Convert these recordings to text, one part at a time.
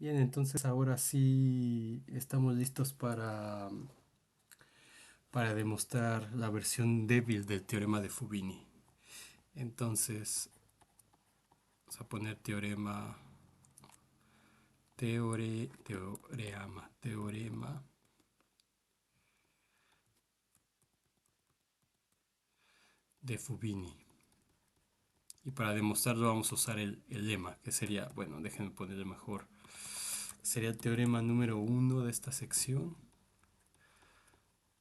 Bien, entonces ahora sí estamos listos para demostrar la versión débil del teorema de Fubini. Entonces, vamos a poner teorema de Fubini. Y para demostrarlo vamos a usar el lema, que sería, bueno, déjenme ponerle mejor. Sería el teorema número 1 de esta sección.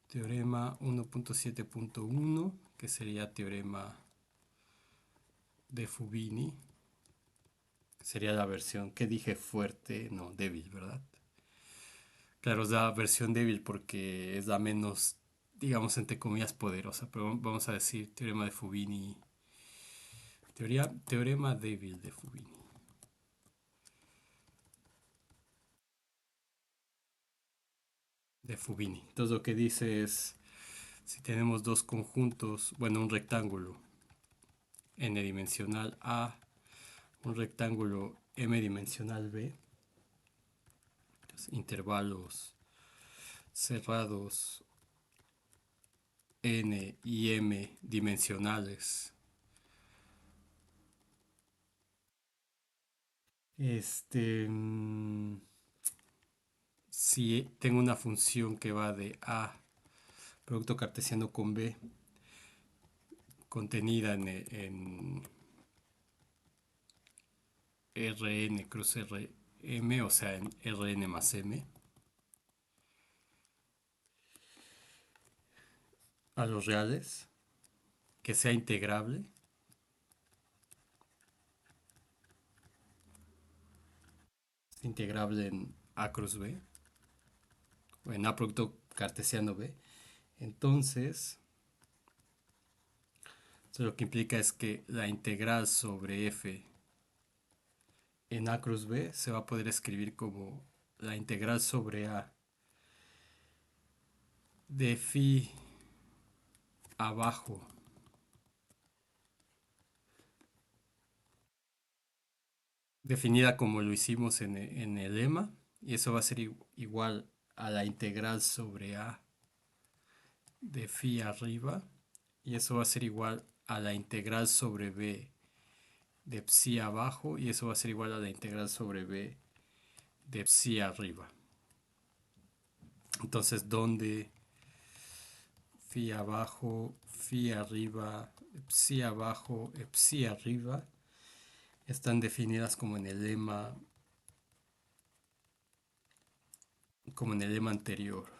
Teorema 1.7.1, que sería teorema de Fubini. Sería la versión que dije fuerte, no, débil, ¿verdad? Claro, es la versión débil porque es la menos, digamos, entre comillas, poderosa. Pero vamos a decir teorema de Fubini. Teorema débil de Fubini. De Fubini. Entonces lo que dice es, si tenemos dos conjuntos, bueno, un rectángulo n-dimensional A, un rectángulo m-dimensional B, intervalos cerrados n y m dimensionales. Si tengo una función que va de A, producto cartesiano con B, contenida en Rn cruz Rm, o sea, en Rn más M, a los reales, que sea integrable, integrable en A cruz B, o en A producto cartesiano B, entonces, eso lo que implica es que la integral sobre f en A cruz B se va a poder escribir como la integral sobre A de phi abajo definida como lo hicimos en el lema, y eso va a ser igual a la integral sobre A de phi arriba, y eso va a ser igual a la integral sobre B de psi abajo, y eso va a ser igual a la integral sobre B de psi arriba. Entonces, donde phi abajo, phi arriba, psi abajo, psi arriba están definidas como en el lema anterior,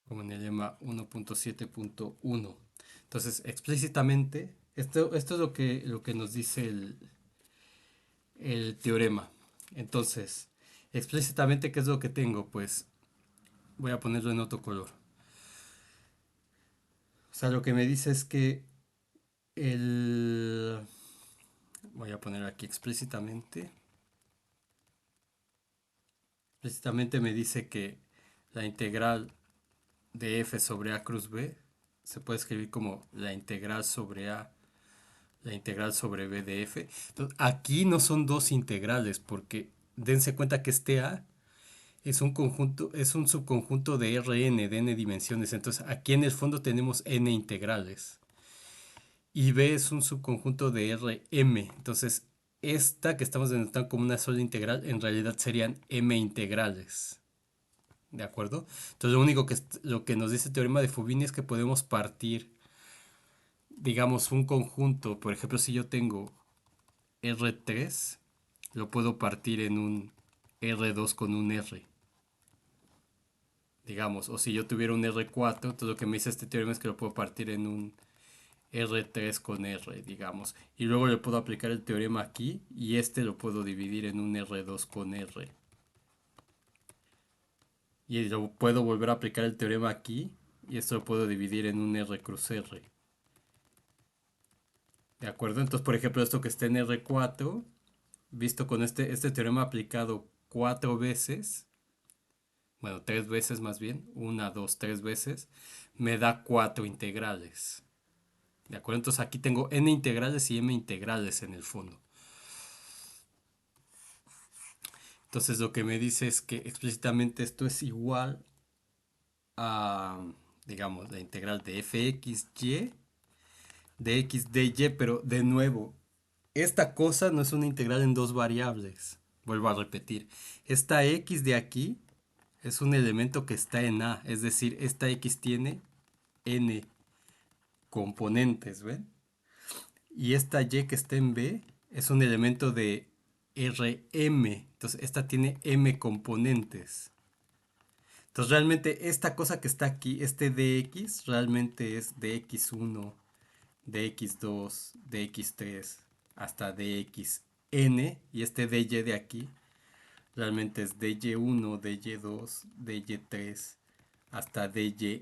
como en el lema 1.7.1. Entonces, explícitamente, esto es lo que nos dice el teorema. Entonces, explícitamente, ¿qué es lo que tengo? Pues voy a ponerlo en otro color. O sea, lo que me dice es que el... Voy a poner aquí explícitamente. Explícitamente me dice que la integral de f sobre a cruz b se puede escribir como la integral sobre a, la integral sobre b de f. Entonces, aquí no son dos integrales porque dense cuenta que este a es un conjunto, es un subconjunto de Rn de n dimensiones. Entonces aquí en el fondo tenemos n integrales. Y B es un subconjunto de Rm. Entonces esta que estamos denominando como una sola integral en realidad serían m integrales. ¿De acuerdo? Entonces lo que nos dice el teorema de Fubini es que podemos partir, digamos, un conjunto. Por ejemplo, si yo tengo R3, lo puedo partir en un R2 con un R, digamos. O si yo tuviera un R4, entonces lo que me dice este teorema es que lo puedo partir en un R3 con R, digamos. Y luego le puedo aplicar el teorema aquí y este lo puedo dividir en un R2 con R. Y lo puedo volver a aplicar el teorema aquí y esto lo puedo dividir en un R cruz R. ¿De acuerdo? Entonces, por ejemplo, esto que está en R4, visto con este teorema aplicado cuatro veces, bueno, tres veces más bien, una, dos, tres veces, me da cuatro integrales. ¿De acuerdo? Entonces aquí tengo n integrales y m integrales en el fondo. Entonces lo que me dice es que explícitamente esto es igual a, digamos, la integral de fxy de x de y, pero de nuevo, esta cosa no es una integral en dos variables. Vuelvo a repetir, esta x de aquí es un elemento que está en A, es decir, esta x tiene n componentes, ¿ven? Y esta y que está en B es un elemento de Rm, entonces esta tiene m componentes. Entonces realmente esta cosa que está aquí, este dx, realmente es dx1, dx2, dx3, hasta dxn, y este dy de aquí realmente es dy1, dy2, dy3, hasta dim.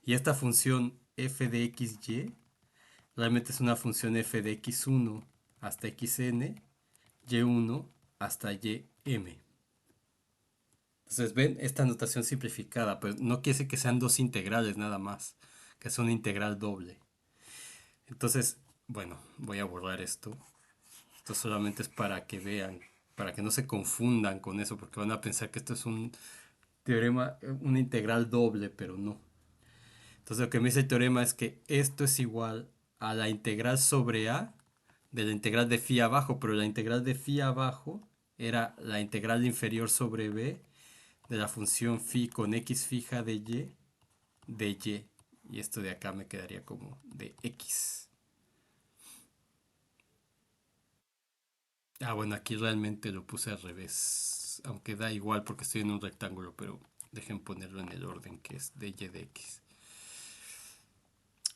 Y esta función f de xy realmente es una función f de x1 hasta xn, y1 hasta ym. Entonces, ven esta notación simplificada, pero no quiere decir que sean dos integrales nada más, que es una integral doble. Entonces, bueno, voy a borrar esto. Esto solamente es para que vean, para que no se confundan con eso, porque van a pensar que esto es un teorema, una integral doble, pero no. Entonces, lo que me dice el teorema es que esto es igual a la integral sobre A de la integral de phi abajo, pero la integral de phi abajo era la integral inferior sobre B de la función phi con x fija de y. Y esto de acá me quedaría como de x. Ah, bueno, aquí realmente lo puse al revés. Aunque da igual porque estoy en un rectángulo, pero dejen ponerlo en el orden que es de y de x.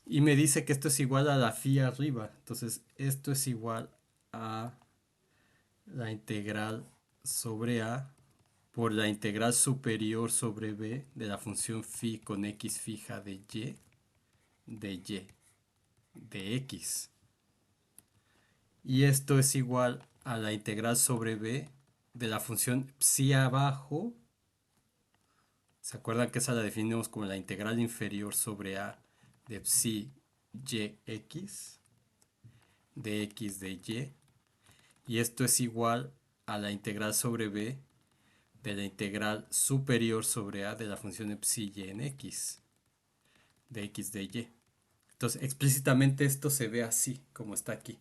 Y me dice que esto es igual a la phi arriba. Entonces, esto es igual a la integral sobre A por la integral superior sobre B de la función phi con x fija de x. Y esto es igual a la integral sobre B de la función psi abajo. ¿Se acuerdan que esa la definimos como la integral inferior sobre A de psi yx de x de y? Y esto es igual a la integral sobre B de la integral superior sobre A de la función psi y en x de x de y. Entonces, explícitamente esto se ve así, como está aquí.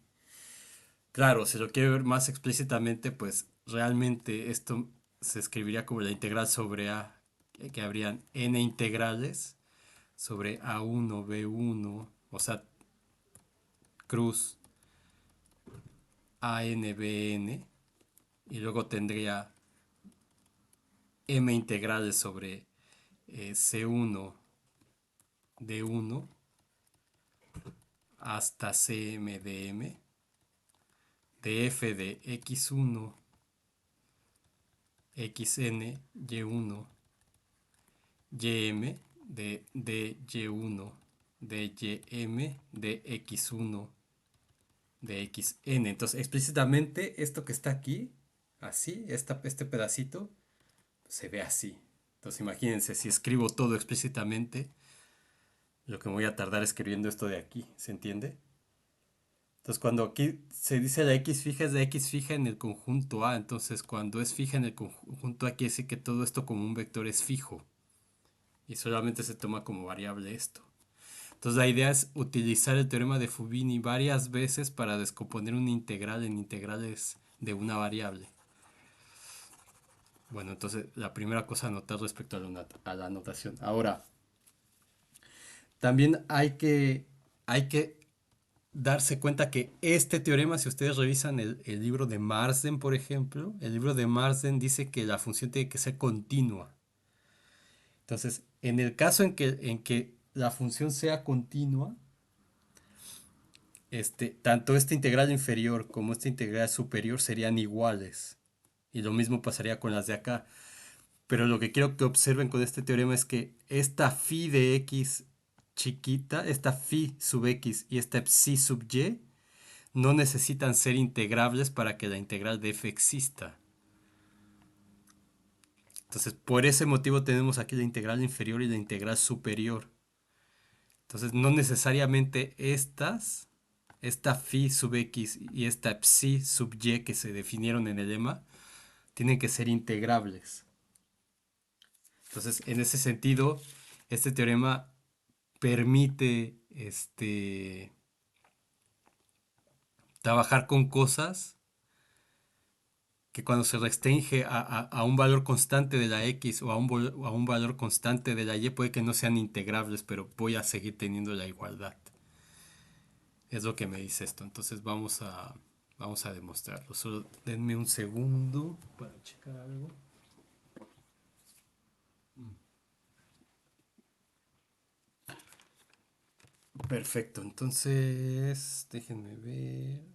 Claro, si lo quiere ver más explícitamente, pues realmente esto se escribiría como la integral sobre A, que habrían n integrales sobre A1, B1, o sea, cruz AN, BN, y luego tendría m integrales sobre C1, D1 hasta CMDM, de f de x1, xn, y1, ym, de dy1, de ym, de x1, de xn. Entonces, explícitamente, esto que está aquí, así, este pedacito, se ve así. Entonces, imagínense, si escribo todo explícitamente, lo que me voy a tardar escribiendo esto de aquí, ¿se entiende? Entonces, cuando aquí se dice la x fija, es la x fija en el conjunto A. Entonces, cuando es fija en el conjunto A, quiere decir que todo esto como un vector es fijo. Y solamente se toma como variable esto. Entonces, la idea es utilizar el teorema de Fubini varias veces para descomponer una integral en integrales de una variable. Bueno, entonces, la primera cosa a notar respecto a la notación. Ahora, también hay que darse cuenta que este teorema, si ustedes revisan el libro de Marsden, por ejemplo, el libro de Marsden dice que la función tiene que ser continua. Entonces, en el caso en que la función sea continua, tanto esta integral inferior como esta integral superior serían iguales. Y lo mismo pasaría con las de acá. Pero lo que quiero que observen con este teorema es que esta phi de x chiquita, esta phi sub x y esta psi sub y, no necesitan ser integrables para que la integral de f exista. Entonces, por ese motivo tenemos aquí la integral inferior y la integral superior. Entonces, no necesariamente esta phi sub x y esta psi sub y que se definieron en el lema tienen que ser integrables. Entonces, en ese sentido, este teorema permite trabajar con cosas que cuando se restringe a un valor constante de la x o a un valor constante de la y puede que no sean integrables, pero voy a seguir teniendo la igualdad. Es lo que me dice esto. Entonces vamos a demostrarlo. Solo denme un segundo para checar algo. Perfecto, entonces déjenme ver.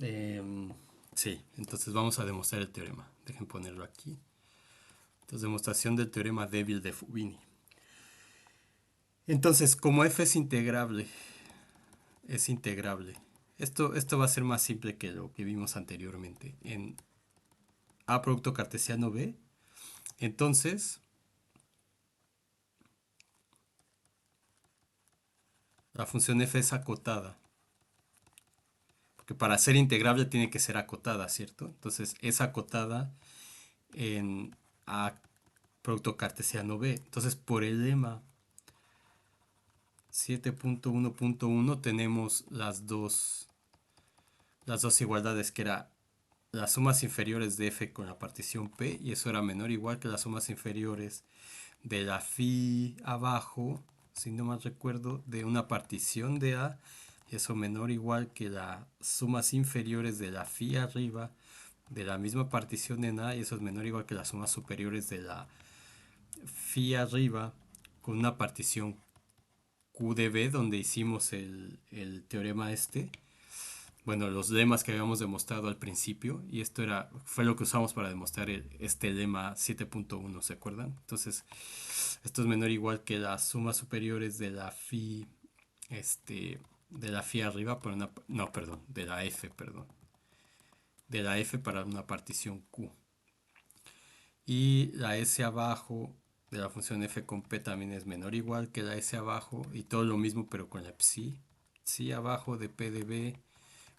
Em, sí, entonces vamos a demostrar el teorema. Dejen ponerlo aquí. Entonces, demostración del teorema débil de Fubini. Entonces, como f es integrable. Esto va a ser más simple que lo que vimos anteriormente. En A producto cartesiano B, entonces la función f es acotada. Porque para ser integrable tiene que ser acotada, ¿cierto? Entonces es acotada en A producto cartesiano B. Entonces por el lema 7.1.1 tenemos las dos igualdades que era las sumas inferiores de f con la partición p y eso era menor o igual que las sumas inferiores de la phi abajo, si no mal recuerdo, de una partición de a y eso menor o igual que las sumas inferiores de la phi arriba de la misma partición en a y eso es menor o igual que las sumas superiores de la phi arriba con una partición q de b donde hicimos el teorema bueno, los lemas que habíamos demostrado al principio, y fue lo que usamos para demostrar este lema 7.1, ¿se acuerdan? Entonces, esto es menor o igual que las sumas superiores de la phi, de la phi arriba, no, perdón, de la f, perdón, de la f para una partición q. Y la s abajo de la función f con p también es menor o igual que la s abajo, y todo lo mismo pero con la psi abajo de p de b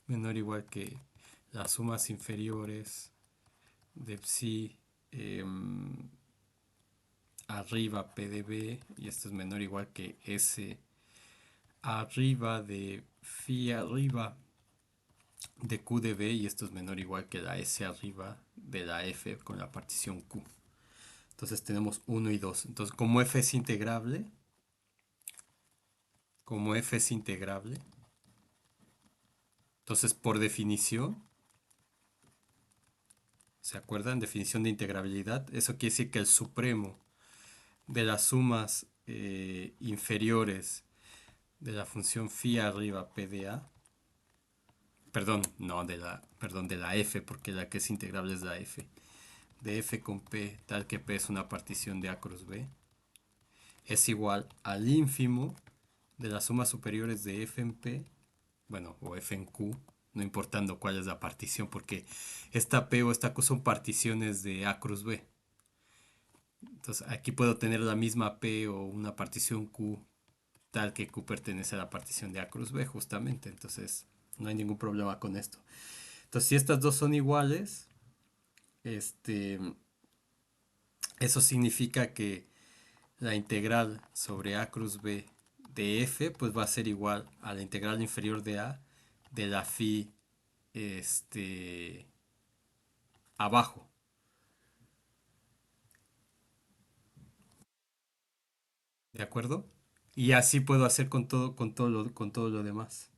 menor o igual que las sumas inferiores de psi arriba p de b y esto es menor o igual que s arriba de phi arriba de q de b y esto es menor o igual que la s arriba de la f con la partición q. Entonces tenemos 1 y 2. Entonces como f es integrable, entonces por definición, ¿se acuerdan? Definición de integrabilidad. Eso quiere decir que el supremo de las sumas inferiores de la función phi arriba p de a, perdón, no, de la f, porque la que es integrable es la f, de f con p, tal que p es una partición de a cruz b, es igual al ínfimo de las sumas superiores de f en p, bueno, o f en q, no importando cuál es la partición, porque esta p o esta q son particiones de a cruz b. Entonces aquí puedo tener la misma p o una partición q tal que q pertenece a la partición de a cruz b justamente. Entonces no hay ningún problema con esto. Entonces si estas dos son iguales, este, eso significa que la integral sobre a cruz b de f pues va a ser igual a la integral inferior de a de la phi abajo. ¿De acuerdo? Y así puedo hacer con todo lo demás.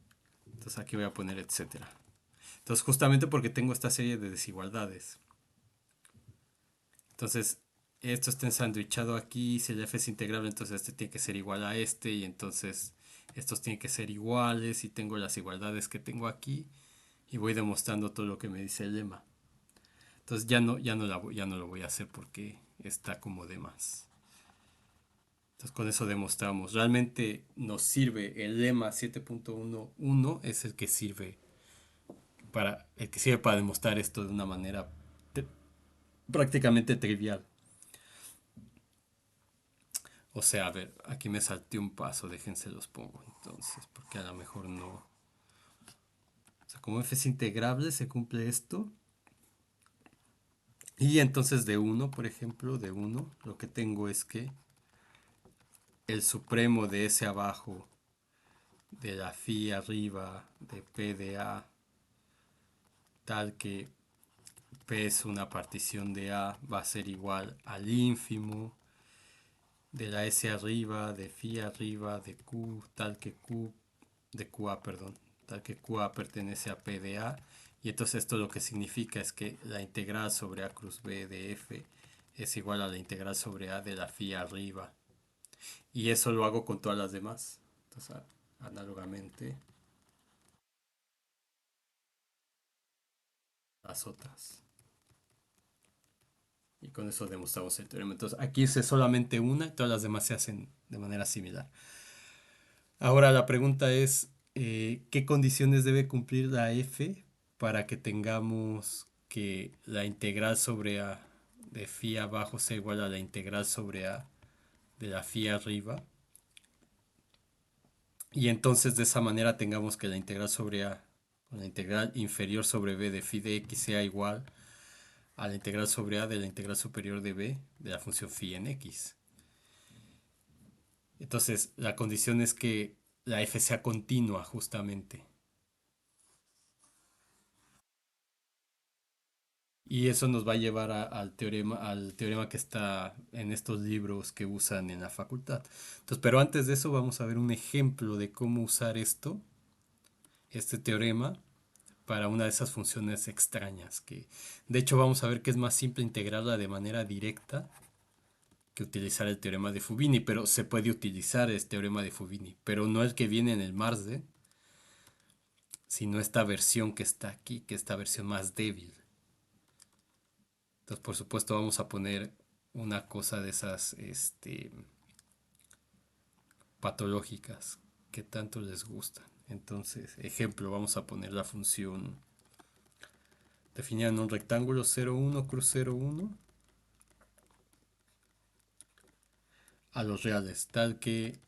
Entonces aquí voy a poner etcétera. Entonces justamente porque tengo esta serie de desigualdades. Entonces esto está ensanduichado aquí. Si el f es integrable, entonces este tiene que ser igual a este. Y entonces estos tienen que ser iguales. Y tengo las igualdades que tengo aquí. Y voy demostrando todo lo que me dice el lema. Entonces ya no lo voy a hacer porque está como de más. Entonces con eso demostramos. Realmente nos sirve el lema 7.11 es el que sirve para demostrar esto de una manera prácticamente trivial. O sea, a ver, aquí me salté un paso, déjense los pongo entonces, porque a lo mejor no. O sea, como f es integrable, se cumple esto. Y entonces de uno, por ejemplo, de uno, lo que tengo es que el supremo de ese abajo, de la phi arriba, de p de a, tal que p es una partición de a, va a ser igual al ínfimo de la S arriba, de phi arriba, de Q, tal que Q, de QA, perdón, tal que QA pertenece a P de A. Y entonces esto lo que significa es que la integral sobre A cruz B de F es igual a la integral sobre A de la phi arriba. Y eso lo hago con todas las demás. Entonces, análogamente, las otras. Y con eso demostramos el teorema. Entonces, aquí es solamente una y todas las demás se hacen de manera similar. Ahora la pregunta es, ¿qué condiciones debe cumplir la f para que tengamos que la integral sobre a de phi abajo sea igual a la integral sobre a de la phi arriba? Y entonces de esa manera tengamos que la integral sobre a con la integral inferior sobre b de phi de x sea igual a la integral sobre a de la integral superior de b de la función phi en x. Entonces la condición es que la f sea continua justamente. Y eso nos va a llevar al teorema que está en estos libros que usan en la facultad. Entonces, pero antes de eso vamos a ver un ejemplo de cómo usar este teorema, para una de esas funciones extrañas que, de hecho, vamos a ver que es más simple integrarla de manera directa que utilizar el teorema de Fubini, pero se puede utilizar el teorema de Fubini, pero no el que viene en el Marsden, sino esta versión que está aquí, que es esta versión más débil. Entonces, por supuesto, vamos a poner una cosa de esas patológicas que tanto les gustan. Entonces, ejemplo, vamos a poner la función definida en un rectángulo 0,1 cruz 0,1 a los reales, tal que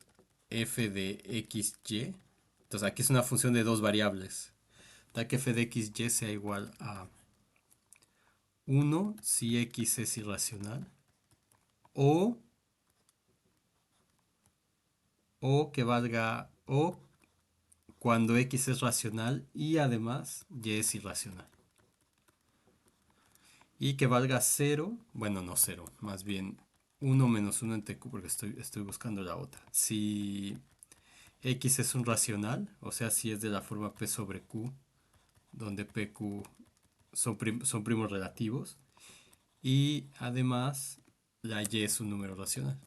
f de xy. Entonces, aquí es una función de dos variables. Tal que f de xy sea igual a 1 si x es irracional o que valga o cuando x es racional y además y es irracional. Y que valga 0, bueno, no 0, más bien 1 menos 1 entre q, porque estoy buscando la otra. Si x es un racional, o sea, si es de la forma p sobre q, donde pq son primos relativos, y además la y es un número racional.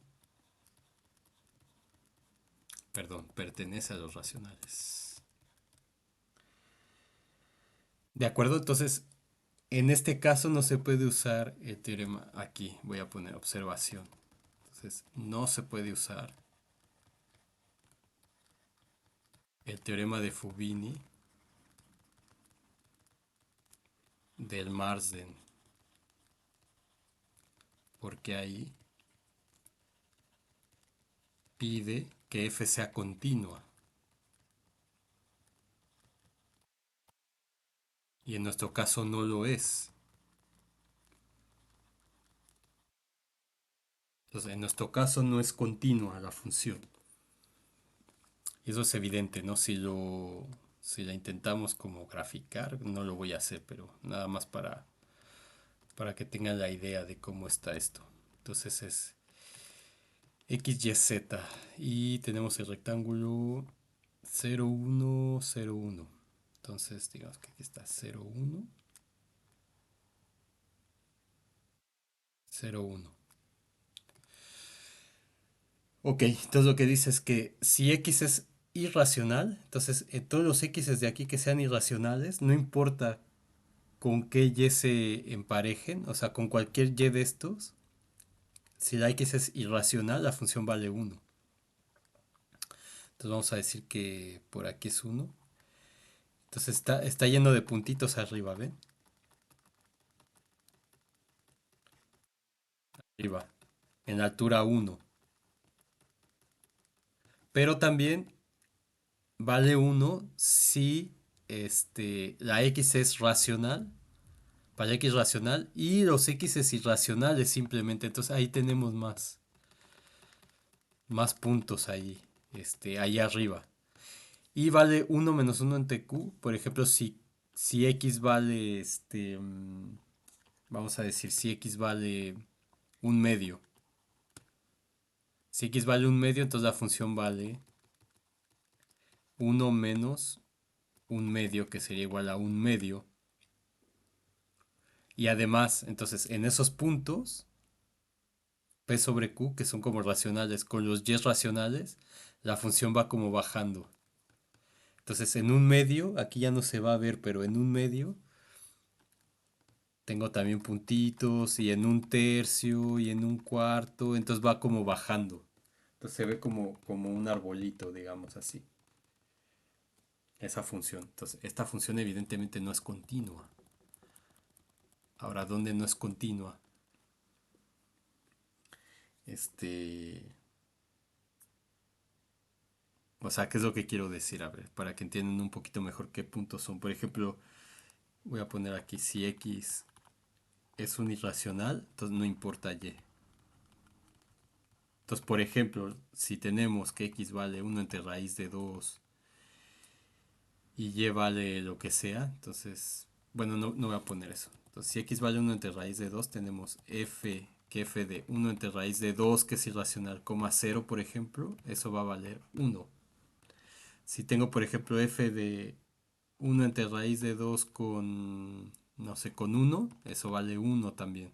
Perdón, pertenece a los racionales. ¿De acuerdo? Entonces, en este caso no se puede usar el teorema. Aquí voy a poner observación. Entonces, no se puede usar el teorema de Fubini del Marsden, porque ahí pide que f sea continua. Y en nuestro caso no lo es. Entonces, en nuestro caso no es continua la función. Y eso es evidente, ¿no? Si la intentamos como graficar, no lo voy a hacer, pero nada más para que tengan la idea de cómo está esto. Entonces es x, y, z. Y tenemos el rectángulo 0, 1, 0, 1. Entonces digamos que aquí está 0, 1, 0, 1. Ok, entonces lo que dice es que si x es irracional, entonces todos los x de aquí que sean irracionales, no importa con qué y se emparejen, o sea, con cualquier y de estos, Si la x es irracional, la función vale uno. Entonces vamos a decir que por aquí es uno. Entonces está lleno de puntitos arriba, ¿ven? Arriba, en la altura uno. Pero también vale uno si la x es racional, para x racional, y los x es irracionales simplemente. Entonces ahí tenemos más puntos ahí arriba. Y vale uno menos uno entre q. Por ejemplo, si x vale, vamos a decir, si x vale un medio. Si x vale un medio, entonces la función vale uno menos un medio, que sería igual a un medio. Y además, entonces, en esos puntos, p sobre q, que son como racionales, con los y racionales, la función va como bajando. Entonces, en un medio, aquí ya no se va a ver, pero en un medio tengo también puntitos, y en un tercio, y en un cuarto, entonces va como bajando. Entonces se ve como un arbolito, digamos así, esa función. Entonces, esta función evidentemente no es continua. Ahora, ¿dónde no es continua? Este, o sea, ¿qué es lo que quiero decir? A ver, para que entiendan un poquito mejor qué puntos son. Por ejemplo, voy a poner aquí si x es un irracional, entonces no importa y. Entonces, por ejemplo, si tenemos que x vale uno entre raíz de 2 y y vale lo que sea, entonces, bueno, no voy a poner eso. Entonces, si x vale uno entre raíz de 2 tenemos que f de uno entre raíz de 2 que es irracional, coma cero por ejemplo, eso va a valer uno. Si tengo, por ejemplo, f de uno entre raíz de 2 con, no sé, con uno, eso vale uno también.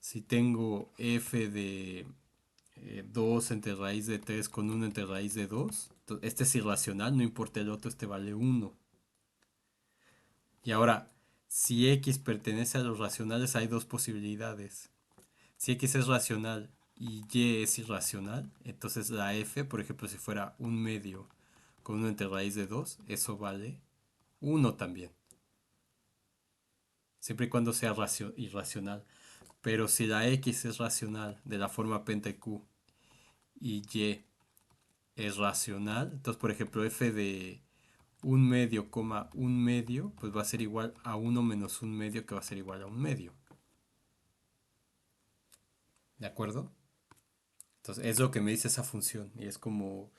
Si tengo f de 2 entre raíz de 3 con uno entre raíz de 2, este es irracional, no importa el otro, este vale uno. Y ahora, si x pertenece a los racionales, hay dos posibilidades. Si x es racional y y es irracional, entonces la f, por ejemplo, si fuera un medio con uno entre raíz de 2, eso vale uno también. Siempre y cuando sea irracional. Pero si la x es racional de la forma penta q y y es racional, entonces por ejemplo f de un medio, un medio, pues va a ser igual a uno menos un medio, que va a ser igual a un medio. ¿De acuerdo? Entonces es lo que me dice esa función y es como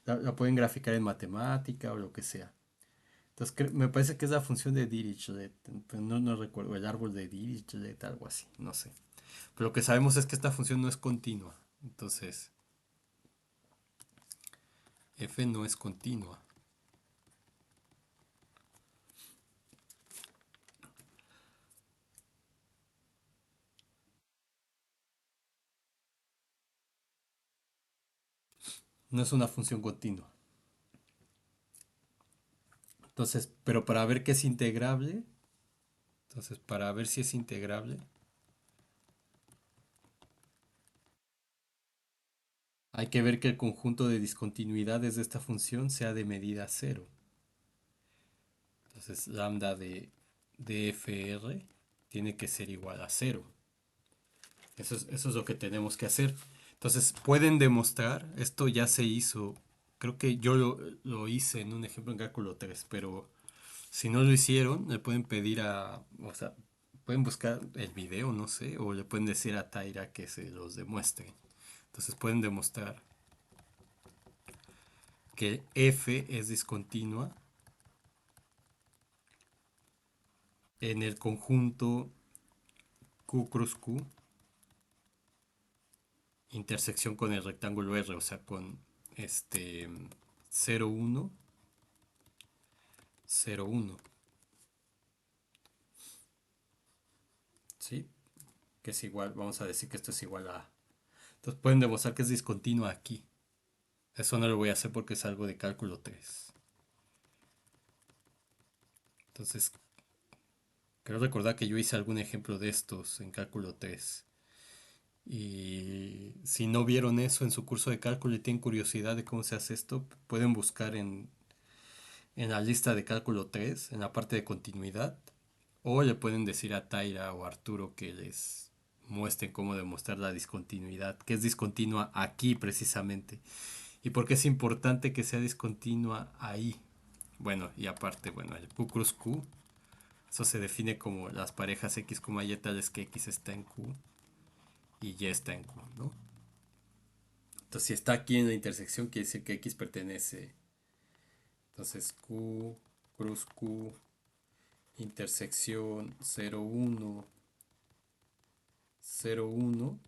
la pueden graficar en matemática o lo que sea. Entonces me parece que es la función de Dirichlet, no recuerdo, el árbol de Dirichlet, algo así, no sé. Pero lo que sabemos es que esta función no es continua. Entonces, f no es continua. No es una función continua. Entonces, pero para ver que es integrable, entonces para ver si es integrable, hay que ver que el conjunto de discontinuidades de esta función sea de medida cero. Entonces, lambda de fr tiene que ser igual a cero. Eso es lo que tenemos que hacer. Entonces, pueden demostrar, esto ya se hizo, creo que yo lo hice en un ejemplo en cálculo 3, pero si no lo hicieron, le pueden pedir o sea, pueden buscar el video, no sé, o le pueden decir a Taira que se los demuestre. Entonces pueden demostrar que f es discontinua en el conjunto Q cruz Q, intersección con el rectángulo R, o sea, con este 0, 1, 0, 1, ¿sí? Que es igual, vamos a decir que esto es igual a... Entonces pueden demostrar que es discontinua aquí. Eso no lo voy a hacer porque es algo de cálculo 3. Entonces, creo recordar que yo hice algún ejemplo de estos en cálculo 3. Y si no vieron eso en su curso de cálculo y tienen curiosidad de cómo se hace esto, pueden buscar en la lista de cálculo 3 en la parte de continuidad, o le pueden decir a Taira o Arturo que les muestren cómo demostrar la discontinuidad, que es discontinua aquí precisamente. ¿Y por qué es importante que sea discontinua ahí? Bueno, y aparte, bueno, el Q cruz Q, eso se define como las parejas X, Y tales que X está en Q y Y está en Q, ¿no? Entonces, si está aquí en la intersección, quiere decir que X pertenece. Entonces, Q, cruz Q, intersección 0, 1, 0, 1.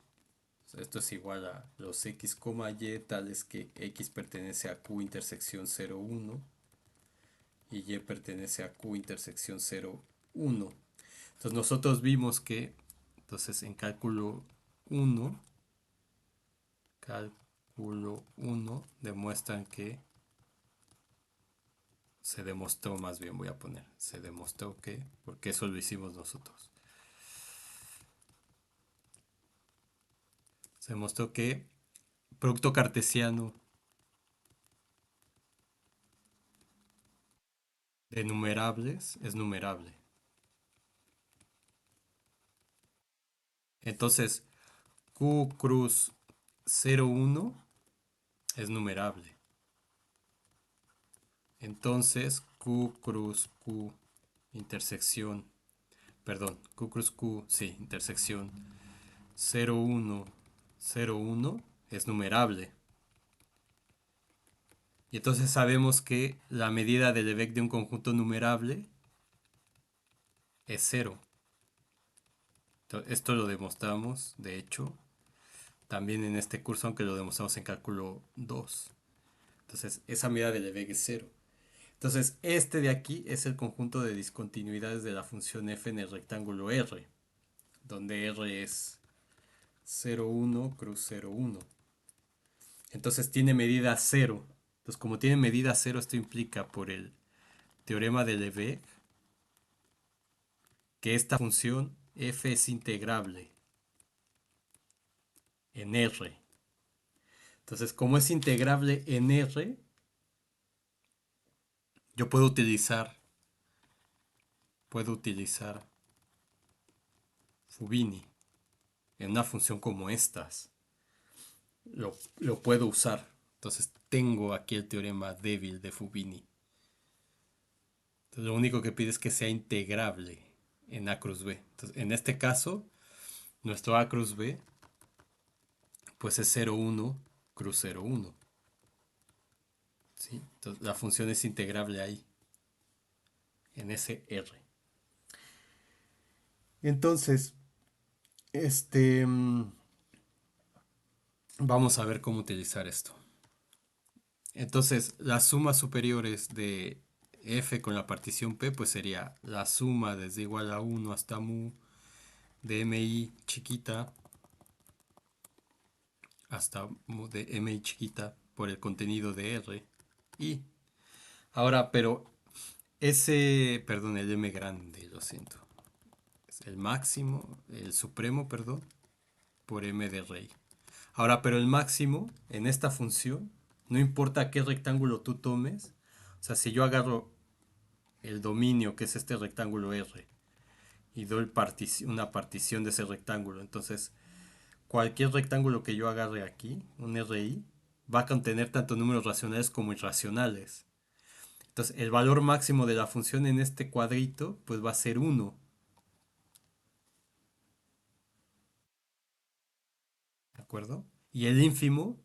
Esto es igual a los X, Y tales que X pertenece a Q intersección 0, 1 y Y pertenece a Q intersección 0, 1. Entonces nosotros vimos que, entonces en cálculo 1 demuestran que se demostró, más bien voy a poner, se demostró que, porque eso lo hicimos nosotros. Se demostró que producto cartesiano de numerables es numerable. Entonces, Q cruz 0, 1 es numerable. Entonces, Q cruz Q intersección, perdón, Q cruz Q, sí, intersección 0, 1, 0, 1 es numerable. Y entonces sabemos que la medida del Lebesgue de un conjunto numerable es 0. Esto lo demostramos, de hecho, también en este curso, aunque lo demostramos en cálculo 2. Entonces, esa medida del Lebesgue es 0. Entonces, este de aquí es el conjunto de discontinuidades de la función f en el rectángulo R, donde R es 0, 1 cruz 0, 1. Entonces tiene medida 0. Entonces, como tiene medida 0, esto implica por el teorema de Lebesgue que esta función f es integrable en R. Entonces, como es integrable en R, yo puedo utilizar Fubini en una función como estas. Lo puedo usar. Entonces tengo aquí el teorema débil de Fubini. Entonces, lo único que pide es que sea integrable en A cruz B. Entonces, en este caso, nuestro A cruz B pues es 0, 1 cruz 0, 1. ¿Sí? Entonces, la función es integrable ahí, en ese R. Entonces, este, vamos a ver cómo utilizar esto. Entonces, las sumas superiores de f con la partición p, pues sería la suma desde igual a 1 hasta mu de mi chiquita hasta mu de mi chiquita por el contenido de r. Y ahora, pero perdón, el m grande, lo siento. Es el máximo, el supremo, perdón, por m de rey. Ahora, pero el máximo en esta función, no importa qué rectángulo tú tomes, o sea, si yo agarro el dominio, que es este rectángulo R, y doy una partición de ese rectángulo. Entonces, cualquier rectángulo que yo agarre aquí, un RI, va a contener tanto números racionales como irracionales. Entonces, el valor máximo de la función en este cuadrito, pues va a ser 1. ¿De acuerdo? Y el ínfimo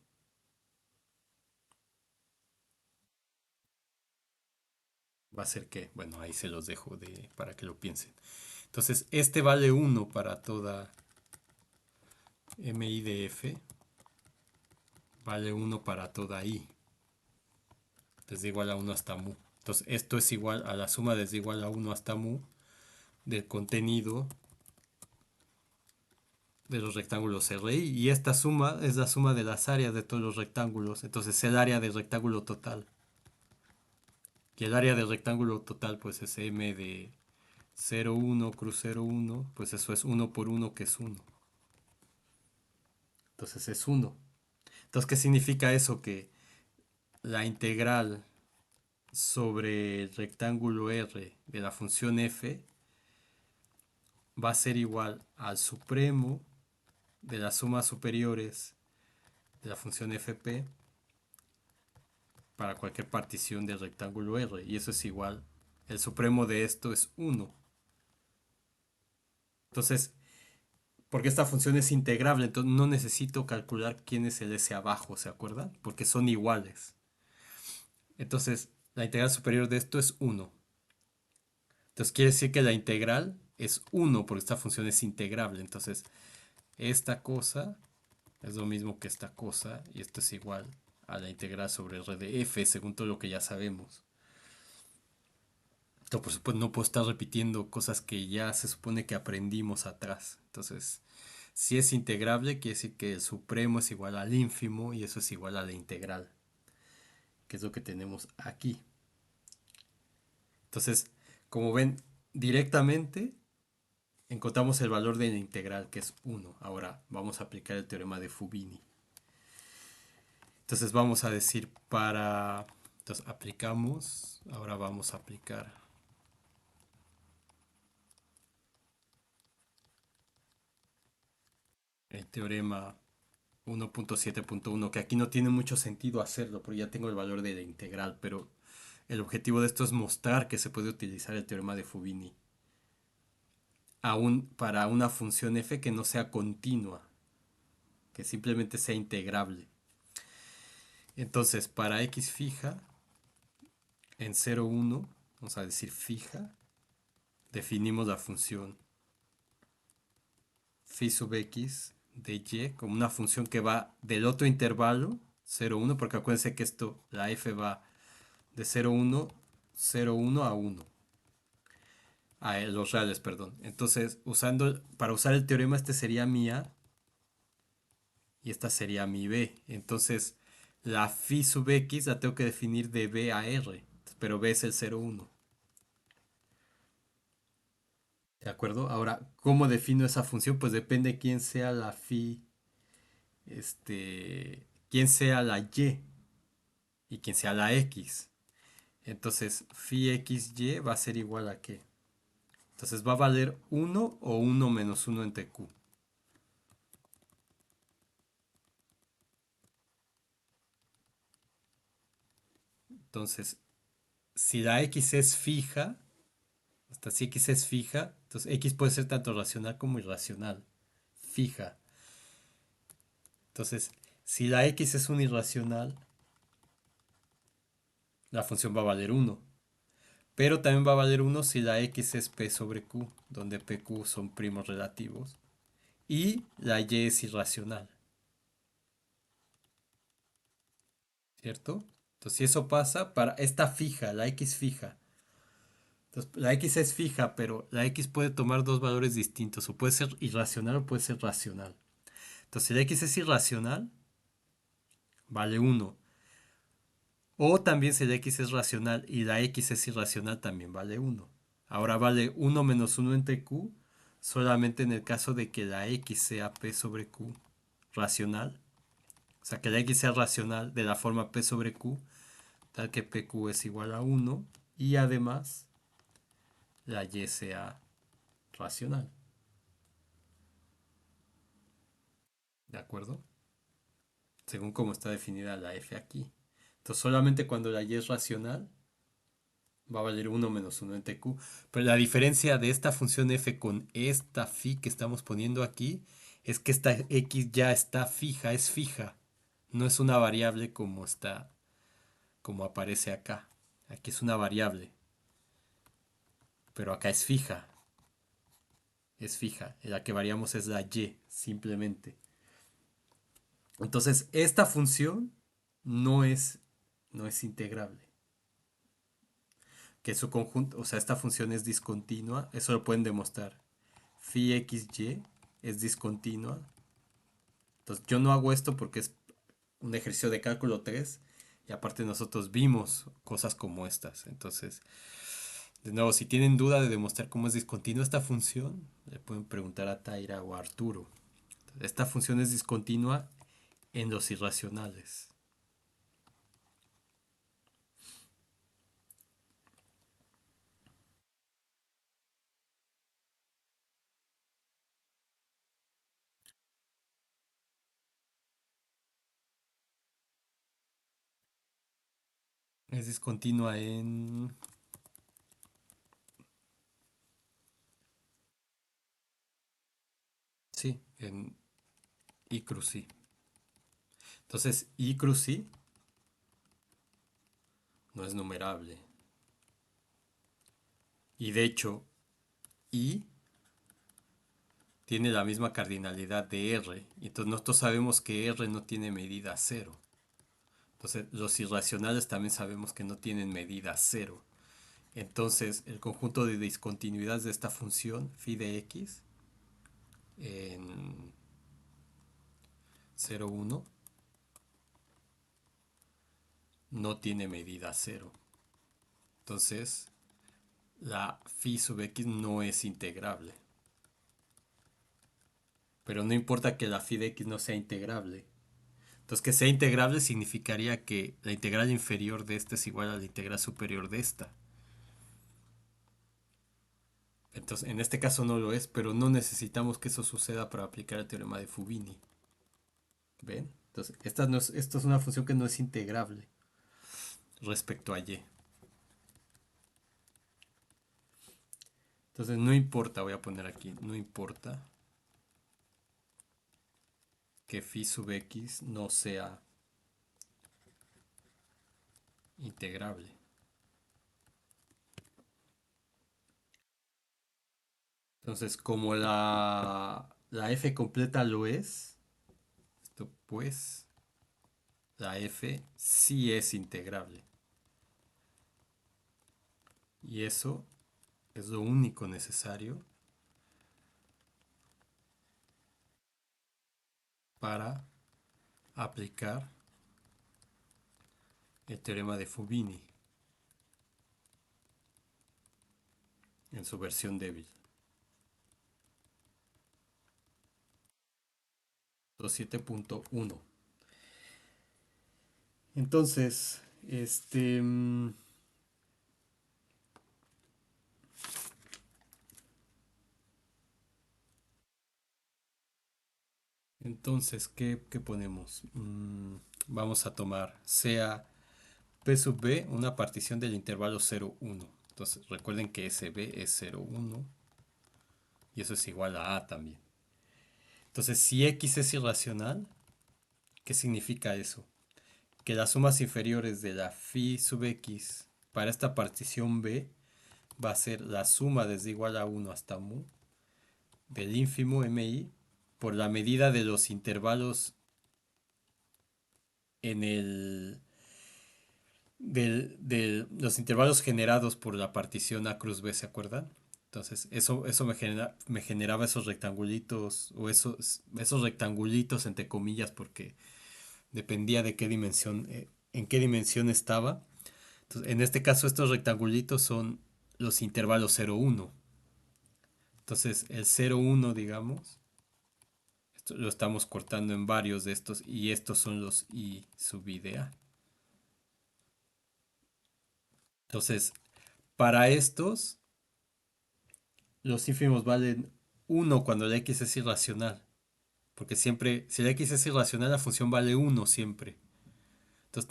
va a ser que, bueno, ahí se los dejo para que lo piensen. Entonces, este vale 1 para toda MI de F, vale 1 para toda I, desde igual a 1 hasta mu. Entonces, esto es igual a la suma desde igual a 1 hasta mu del contenido de los rectángulos RI. Y esta suma es la suma de las áreas de todos los rectángulos. Entonces, es el área del rectángulo total. Y el área del rectángulo total, pues es M de 0, 1 cruz 0, 1. Pues eso es 1 por 1, que es 1. Entonces es uno. Entonces, ¿qué significa eso? Que la integral sobre el rectángulo R de la función f va a ser igual al supremo de las sumas superiores de la función fp para cualquier partición del rectángulo R. Y eso es igual. El supremo de esto es uno. Entonces, porque esta función es integrable, entonces no necesito calcular quién es el S abajo, ¿se acuerdan? Porque son iguales. Entonces, la integral superior de esto es uno. Entonces quiere decir que la integral es uno porque esta función es integrable. Entonces, esta cosa es lo mismo que esta cosa y esto es igual a la integral sobre R de f según todo lo que ya sabemos. Entonces, por supuesto, no puedo estar repitiendo cosas que ya se supone que aprendimos atrás. Entonces, si es integrable, quiere decir que el supremo es igual al ínfimo y eso es igual a la integral, que es lo que tenemos aquí. Entonces, como ven, directamente encontramos el valor de la integral, que es uno. Ahora vamos a aplicar el teorema de Fubini. Entonces vamos a decir para... Entonces aplicamos, ahora vamos a aplicar el teorema 1.7.1, que aquí no tiene mucho sentido hacerlo, porque ya tengo el valor de la integral, pero el objetivo de esto es mostrar que se puede utilizar el teorema de Fubini aún para una función f que no sea continua, que simplemente sea integrable. Entonces, para x fija, en 0, 1, vamos a decir fija, definimos la función phi sub x de y como una función que va del otro intervalo, 0, 1, porque acuérdense que esto, la f va de 0, 1, 0, 1 a 1. A los reales, perdón. Entonces, para usar el teorema, este sería mi A y esta sería mi B. Entonces, la phi sub x la tengo que definir de B a R, pero B es el 0, 1. ¿De acuerdo? Ahora, ¿cómo defino esa función? Pues depende quién sea la phi, quién sea la y quién sea la x. Entonces, phi xy va a ser igual a qué. Entonces va a valer uno o uno menos uno entre q. Entonces, si la x es fija, hasta si x es fija, entonces x puede ser tanto racional como irracional. Fija. Entonces, si la x es un irracional, la función va a valer uno. Pero también va a valer uno si la x es p sobre q, donde pq son primos relativos. Y la y es irracional. ¿Cierto? Entonces, si eso pasa, para esta fija, la x fija. Entonces, la x es fija, pero la x puede tomar dos valores distintos. O puede ser irracional o puede ser racional. Entonces, si la x es irracional, vale uno. O también si la x es racional y la x es irracional, también vale uno. Ahora vale uno menos uno entre q solamente en el caso de que la x sea p sobre q racional. O sea, que la x sea racional de la forma p sobre q, tal que pq es igual a uno y además la y sea racional. ¿De acuerdo? Según cómo está definida la f aquí. Entonces solamente cuando la y es racional va a valer uno menos uno entre q. Pero la diferencia de esta función f con esta phi que estamos poniendo aquí es que esta x ya está fija, es fija. No es una variable como aparece acá. Aquí es una variable, pero acá es fija. Es fija. La que variamos es la y, simplemente. Entonces, esta función no es, no es integrable. Que su conjunto, o sea, esta función es discontinua, eso lo pueden demostrar. Phi xy es discontinua. Entonces, yo no hago esto porque es un ejercicio de cálculo 3 y aparte nosotros vimos cosas como estas. Entonces, de nuevo, si tienen duda de demostrar cómo es discontinua esta función, le pueden preguntar a Taira o a Arturo. Esta función es discontinua en los irracionales. Es discontinua en... Sí, en I cruz I. Entonces, I cruz I no es numerable. Y de hecho, I tiene la misma cardinalidad de R. Y entonces nosotros sabemos que R no tiene medida cero. Entonces, los irracionales también sabemos que no tienen medida cero. Entonces, el conjunto de discontinuidades de esta función phi de x en 0, 1 no tiene medida cero. Entonces, la phi sub x no es integrable. Pero no importa que la phi de x no sea integrable. Entonces, que sea integrable significaría que la integral inferior de esta es igual a la integral superior de esta. Entonces, en este caso no lo es, pero no necesitamos que eso suceda para aplicar el teorema de Fubini. ¿Ven? Entonces, esto es una función que no es integrable respecto a y. Entonces, no importa, voy a poner aquí, no importa que phi sub x no sea integrable. Entonces, como la f completa lo es, esto pues, la f sí es integrable. Y eso es lo único necesario para aplicar el teorema de Fubini en su versión débil. 7.1. Entonces, entonces, ¿qué ponemos? Vamos a tomar sea P sub B una partición del intervalo 0, 1. Entonces, recuerden que SB es 0, 1 y eso es igual a A también. Entonces, si X es irracional, ¿qué significa eso? Que las sumas inferiores de la phi sub X para esta partición B va a ser la suma desde igual a 1 hasta mu del ínfimo MI por la medida de los intervalos en el de los intervalos generados por la partición A cruz B, ¿se acuerdan? Entonces, eso me generaba esos rectangulitos, o esos rectangulitos entre comillas, porque dependía de qué dimensión, en qué dimensión estaba. Entonces, en este caso, estos rectangulitos son los intervalos 0, 1. Entonces, el 0, 1, digamos, esto lo estamos cortando en varios de estos, y estos son los I sub I de A. Entonces, para estos, los ínfimos valen 1 cuando la x es irracional. Porque siempre, si la x es irracional, la función vale 1 siempre. Entonces,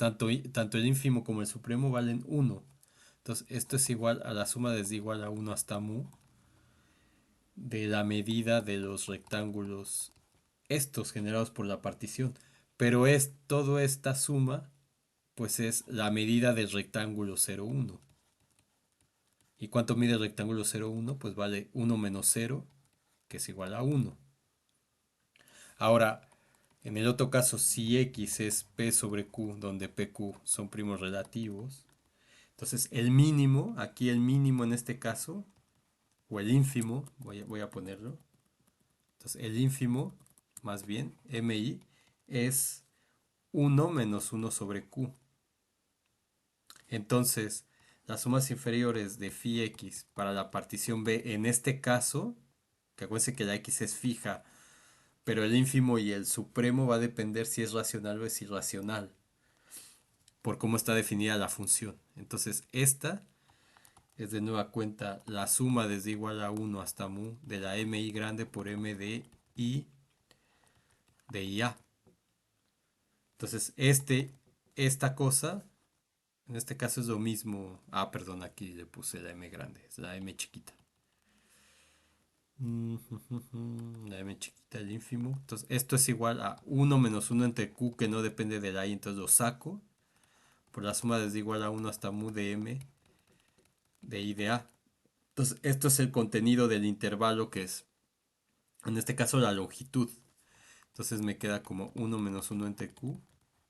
tanto el ínfimo como el supremo valen 1. Entonces, esto es igual a la suma desde igual a 1 hasta mu de la medida de los rectángulos estos generados por la partición. Pero es toda esta suma, pues es la medida del rectángulo 0, 1. ¿Y cuánto mide el rectángulo 0, 1? Pues vale 1 menos 0, que es igual a 1. Ahora, en el otro caso, si X es P sobre Q, donde PQ son primos relativos, entonces el mínimo, aquí el mínimo en este caso, o el ínfimo, voy a ponerlo, entonces el ínfimo, más bien, MI, es 1 menos 1 sobre Q. Entonces, las sumas inferiores de phi x para la partición B, en este caso, que acuérdense que la x es fija, pero el ínfimo y el supremo va a depender si es racional o es irracional, por cómo está definida la función. Entonces, esta es de nueva cuenta la suma desde igual a 1 hasta mu de la mi grande por m de i de ia. Entonces, esta cosa, en este caso es lo mismo. Ah, perdón, aquí le puse la m grande, es la m chiquita. La m chiquita, el ínfimo. Entonces, esto es igual a 1 menos 1 entre q, que no depende de la i, entonces lo saco. Por la suma desde igual a 1 hasta mu de m de i de a. Entonces, esto es el contenido del intervalo, que es, en este caso, la longitud. Entonces me queda como 1 menos 1 entre q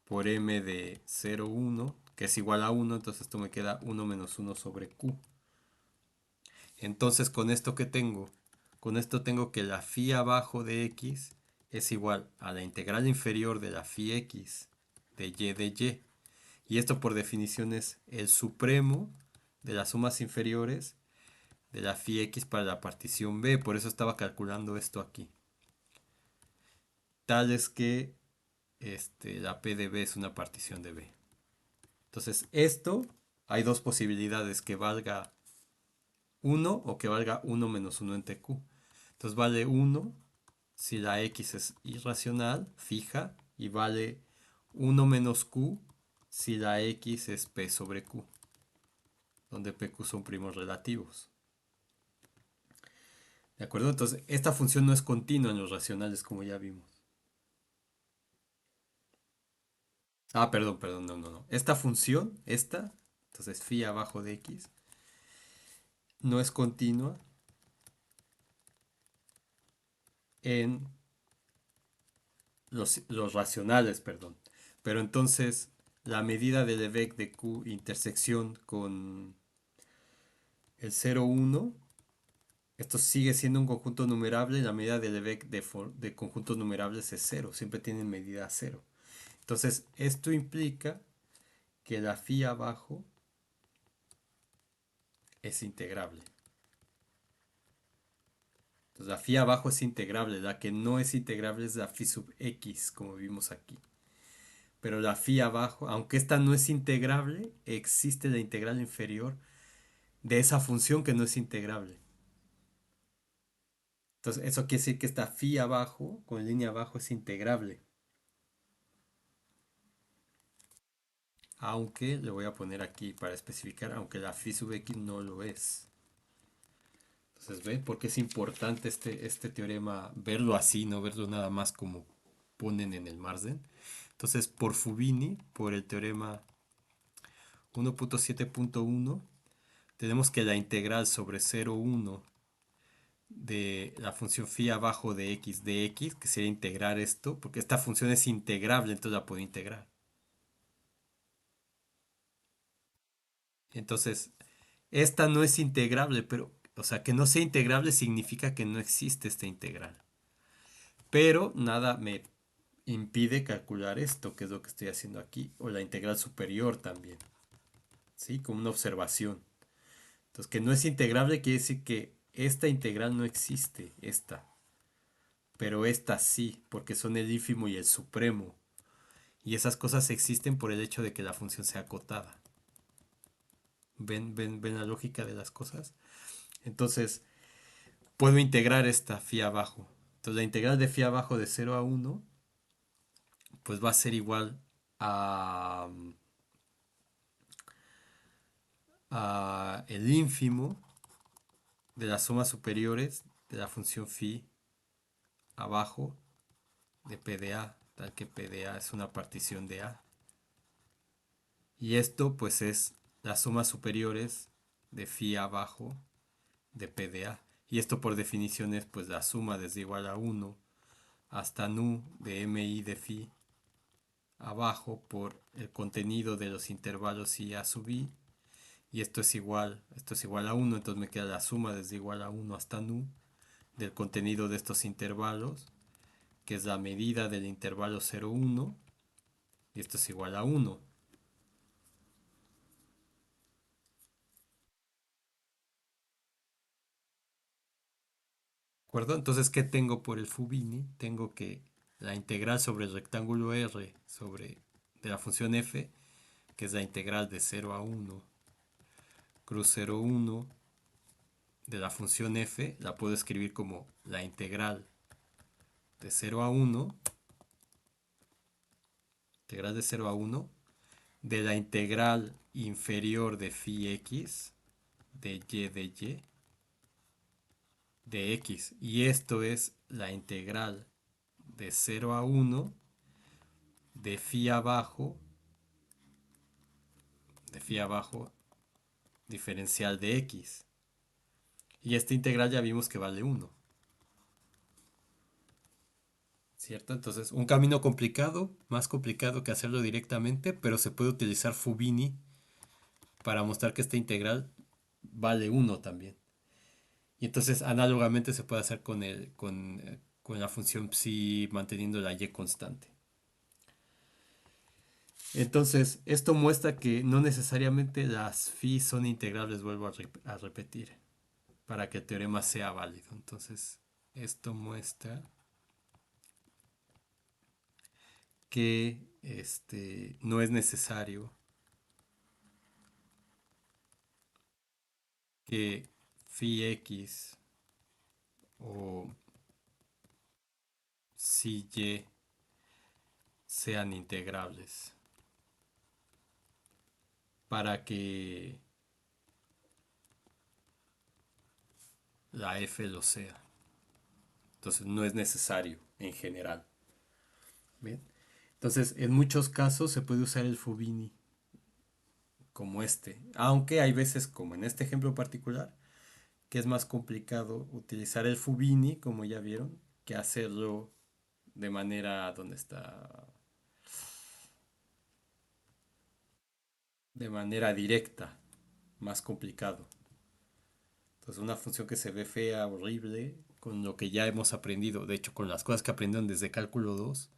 por m de 0, 1, que es igual a 1. Entonces esto me queda 1 menos 1 sobre q. Entonces, ¿con esto qué tengo? Con esto tengo que la phi abajo de x es igual a la integral inferior de la phi x de y de y. Y esto por definición es el supremo de las sumas inferiores de la phi x para la partición b. Por eso estaba calculando esto aquí. Tal es que la p de b es una partición de b. Entonces, esto hay dos posibilidades: que valga 1 o que valga 1 menos 1 entre q. Entonces vale 1 si la x es irracional, fija, y vale 1 menos q si la x es p sobre q, donde pq son primos relativos. ¿De acuerdo? Entonces, esta función no es continua en los racionales, como ya vimos. Ah, perdón, no. Esta función, entonces phi abajo de x, no es continua en los racionales, perdón. Pero entonces la medida del Lebesgue de Q intersección con el 0, 1, esto sigue siendo un conjunto numerable. La medida del Lebesgue de conjuntos numerables es 0, siempre tienen medida 0. Entonces esto implica que la phi abajo es integrable. Entonces la phi abajo es integrable, la que no es integrable es la phi sub x, como vimos aquí. Pero la phi abajo, aunque esta no es integrable, existe la integral inferior de esa función que no es integrable. Entonces, eso quiere decir que esta phi abajo, con línea abajo, es integrable. Aunque, le voy a poner aquí para especificar, aunque la phi sub x no lo es. Entonces, ¿ven por qué es importante este teorema verlo así, no verlo nada más como ponen en el margen? Entonces, por Fubini, por el teorema 1.7.1, tenemos que la integral sobre 0,1 de la función phi abajo de x, que sería integrar esto, porque esta función es integrable, entonces la puedo integrar. Entonces, esta no es integrable, pero, o sea, que no sea integrable significa que no existe esta integral. Pero nada me impide calcular esto, que es lo que estoy haciendo aquí, o la integral superior también, ¿sí? Como una observación. Entonces, que no es integrable quiere decir que esta integral no existe, esta. Pero esta sí, porque son el ínfimo y el supremo. Y esas cosas existen por el hecho de que la función sea acotada. ¿Ven la lógica de las cosas? Entonces, puedo integrar esta phi abajo. Entonces, la integral de phi abajo de 0 a 1, pues va a ser igual a el ínfimo de las sumas superiores de la función phi abajo de p de a, tal que p de a es una partición de a. Y esto pues es las sumas superiores de phi abajo de p de a. Y esto por definición es pues la suma desde igual a 1 hasta nu de mi de phi abajo por el contenido de los intervalos i a sub i. Y esto es igual a 1, entonces me queda la suma desde igual a 1 hasta nu del contenido de estos intervalos, que es la medida del intervalo 0, 1, y esto es igual a 1. acuerdo? Entonces, ¿qué tengo por el Fubini? Tengo que la integral sobre el rectángulo R de la función f, que es la integral de 0 a 1 cruz 0,1 de la función f, la puedo escribir como la integral de 0 a 1, integral de 0 a 1, de la integral inferior de phi x, de x. Y esto es la integral de 0 a 1 de phi abajo, diferencial de x. Y esta integral ya vimos que vale 1. ¿Cierto? Entonces, un camino complicado, más complicado que hacerlo directamente, pero se puede utilizar Fubini para mostrar que esta integral vale 1 también. Y entonces, análogamente se puede hacer con la función psi manteniendo la y constante. Entonces, esto muestra que no necesariamente las phi son integrables, vuelvo a repetir, para que el teorema sea válido. Entonces, esto muestra que no es necesario que phi x o psi y sean integrables para que la f lo sea. Entonces no es necesario en general. ¿Bien? Entonces en muchos casos se puede usar el Fubini como este, aunque hay veces como en este ejemplo particular que es más complicado utilizar el Fubini, como ya vieron, que hacerlo de manera donde está de manera directa, más complicado. Entonces una función que se ve fea, horrible, con lo que ya hemos aprendido, de hecho con las cosas que aprendieron desde cálculo 2,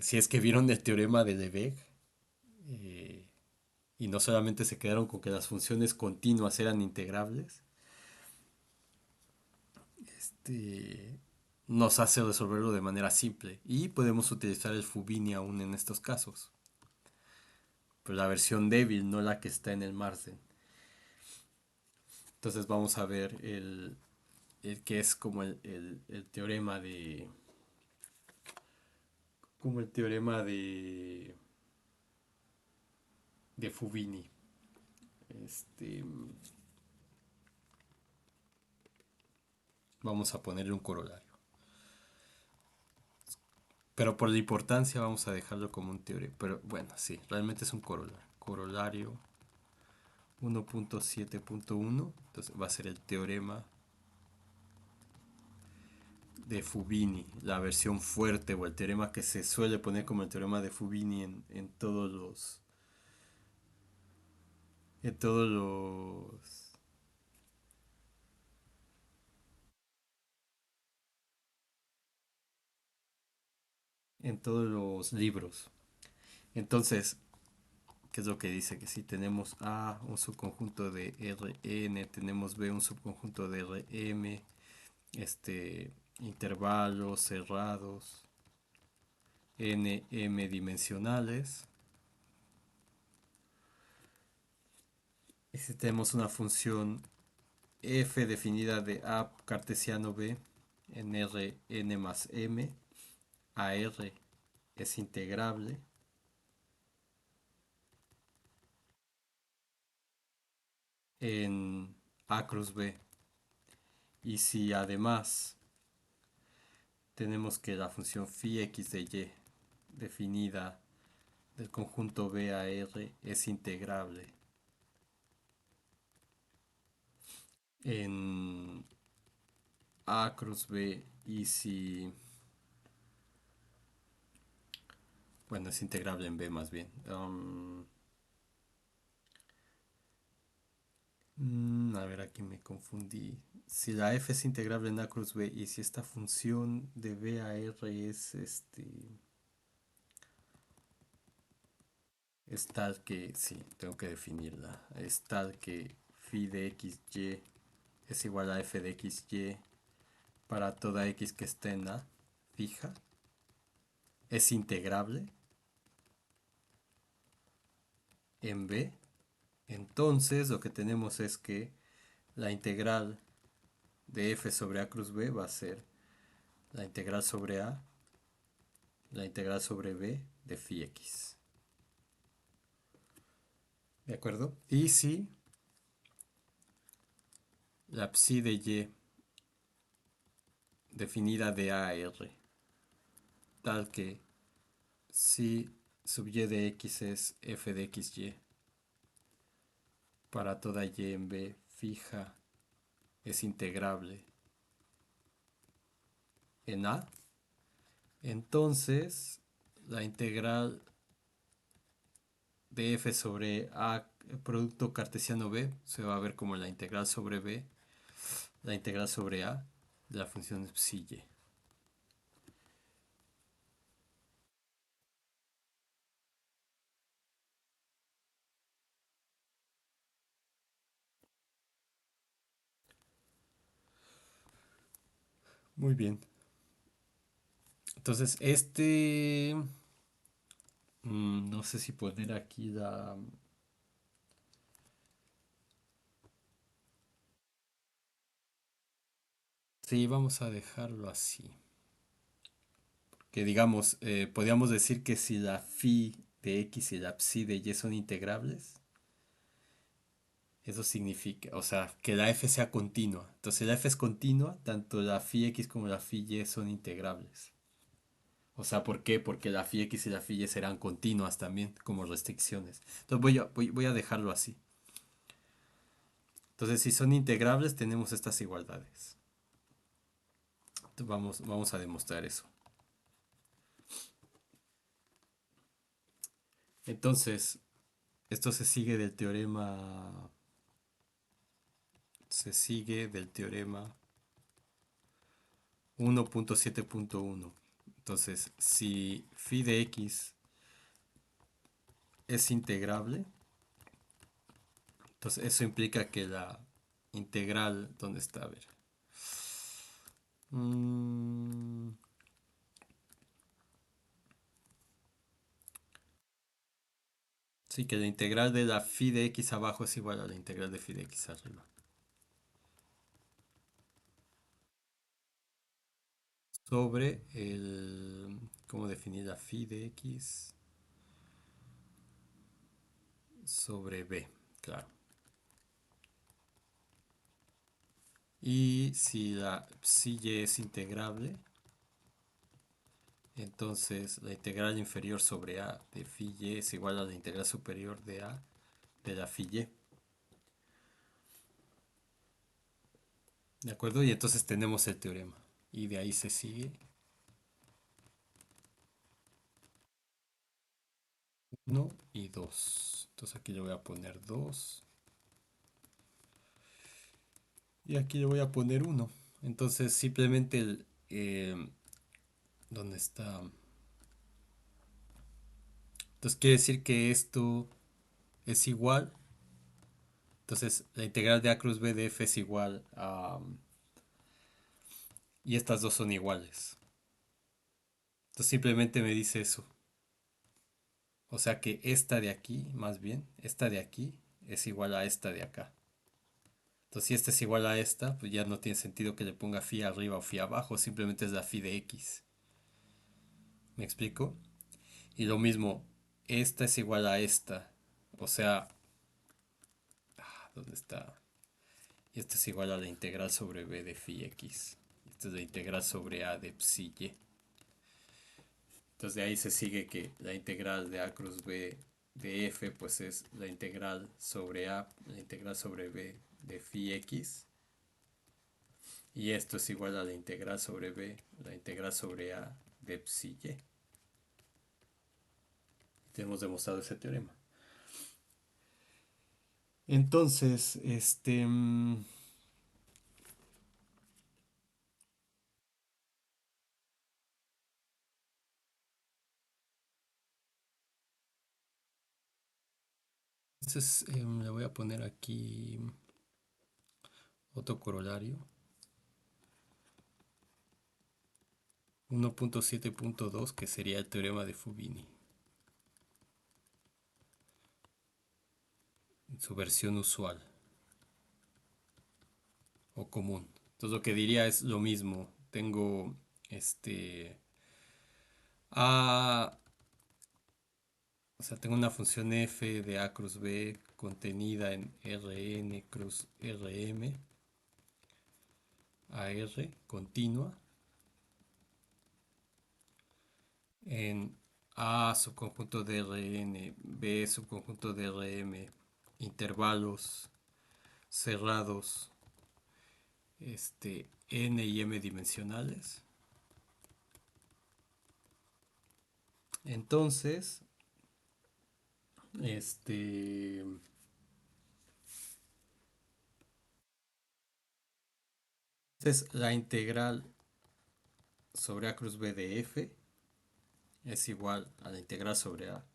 si es que vieron el teorema de Lebesgue, eh, y no solamente se quedaron con que las funciones continuas eran integrables, este, nos hace resolverlo de manera simple y podemos utilizar el Fubini aún en estos casos, pero la versión débil, no la que está en el Marsden. Entonces vamos a ver el que es como el teorema de Fubini. Este, vamos a ponerle un corolario. Pero por la importancia vamos a dejarlo como un teorema. Pero bueno, sí, realmente es un corolario. Corolario 1.7.1. Entonces va a ser el teorema de Fubini, la versión fuerte o el teorema que se suele poner como el teorema de Fubini en todos en todos los en todos los libros. Entonces, ¿qué es lo que dice? Que si tenemos A, un subconjunto de Rn, tenemos B, un subconjunto de Rm, intervalos cerrados, nm dimensionales. Y si tenemos una función f definida de A cartesiano B en Rn más m, AR es integrable en A cruz B. Y si además tenemos que la función phi x de y definida del conjunto B a R es integrable en A cruz B y si, bueno, es integrable en B más bien. A ver, aquí me confundí. Si la f es integrable en A cruz B y si esta función de B a R es tal que, sí, tengo que definirla, es tal que phi de xy es igual a f de xy para toda x que esté en A fija es integrable en B. Entonces lo que tenemos es que la integral de f sobre a cruz b va a ser la integral sobre a, la integral sobre b de phi x. ¿De acuerdo? Y si la psi de y definida de a a r, tal que si sub y de x es f de xy para toda y en b fija es integrable en a, entonces la integral de f sobre a producto cartesiano b se va a ver como la integral sobre b, la integral sobre a de la función psi y. Muy bien. Entonces, no sé si poner aquí la... Sí, vamos a dejarlo así. Que digamos, podríamos decir que si la phi de x y la psi de y son integrables, eso significa, o sea, que la f sea continua. Entonces, si la f es continua, tanto la phi x como la phi y son integrables. O sea, ¿por qué? Porque la phi x y la phi y serán continuas también, como restricciones. Entonces, voy a dejarlo así. Entonces, si son integrables, tenemos estas igualdades. Entonces, vamos a demostrar eso. Entonces, esto se sigue del teorema 1.7.1. Entonces, si phi de x es integrable, entonces eso implica que la integral, ¿dónde está? A ver. Mm, sí, que la integral de la phi de x abajo es igual a la integral de phi de x arriba. Sobre el... ¿Cómo definir la phi de x? Sobre b, claro. Y si la psi y es integrable, entonces la integral inferior sobre a de phi y es igual a la integral superior de a de la phi y. ¿De acuerdo? Y entonces tenemos el teorema. Y de ahí se sigue 1 y 2. Entonces aquí le voy a poner 2. Y aquí le voy a poner 1. Entonces simplemente ¿dónde está? Entonces quiere decir que esto es igual. Entonces la integral de a cruz b de f es igual a... y estas dos son iguales. Entonces simplemente me dice eso. O sea que esta de aquí, más bien, esta de aquí es igual a esta de acá. Entonces si esta es igual a esta, pues ya no tiene sentido que le ponga phi arriba o phi abajo, simplemente es la phi de x. ¿Me explico? Y lo mismo, esta es igual a esta. O sea, ¿dónde está? Y esta es igual a la integral sobre b de phi x. Esta es la integral sobre a de psi y. Entonces de ahí se sigue que la integral de a cruz b de f pues es la integral sobre a, la integral sobre b de phi x. Y esto es igual a la integral sobre b, la integral sobre a de psi y. Hemos demostrado ese teorema. Entonces, le voy a poner aquí otro corolario. 1.7.2, que sería el teorema de Fubini, en su versión usual o común. Entonces lo que diría es lo mismo. Tengo este A, o sea, tengo una función f de A cruz B contenida en Rn cruz Rm a R continua en A subconjunto de Rn, B subconjunto de Rm, intervalos cerrados n y m dimensionales. Entonces, este, entonces la integral sobre A cruz B de f es igual a la integral sobre A,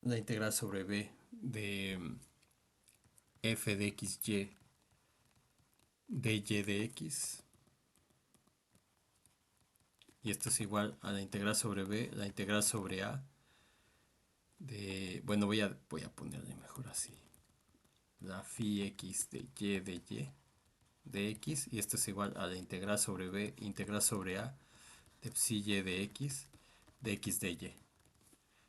la integral sobre B de f de xy de y de x, y esto es igual a la integral sobre B, la integral sobre A de, bueno, voy a ponerle mejor así, la phi x de y de x, y esto es igual a la integral sobre B, integral sobre A de psi y de x de y.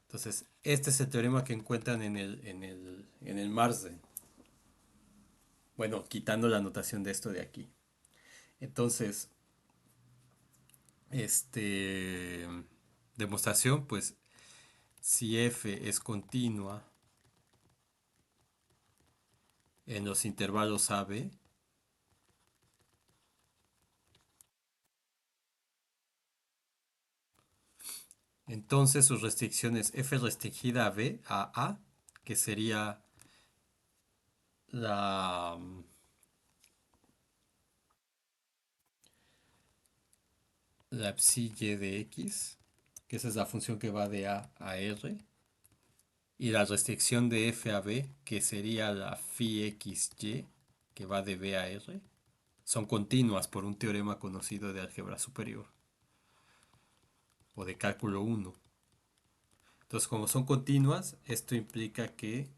Entonces, este es el teorema que encuentran en el Marsden. Bueno, quitando la notación de esto de aquí. Entonces, este demostración, pues si f es continua en los intervalos a b, entonces sus restricciones f restringida a b, a, que sería la, la psi y de x, que esa es la función que va de a r, y la restricción de f a b, que sería la phi x y, que va de b a r, son continuas por un teorema conocido de álgebra superior o de cálculo 1. Entonces, como son continuas, esto implica que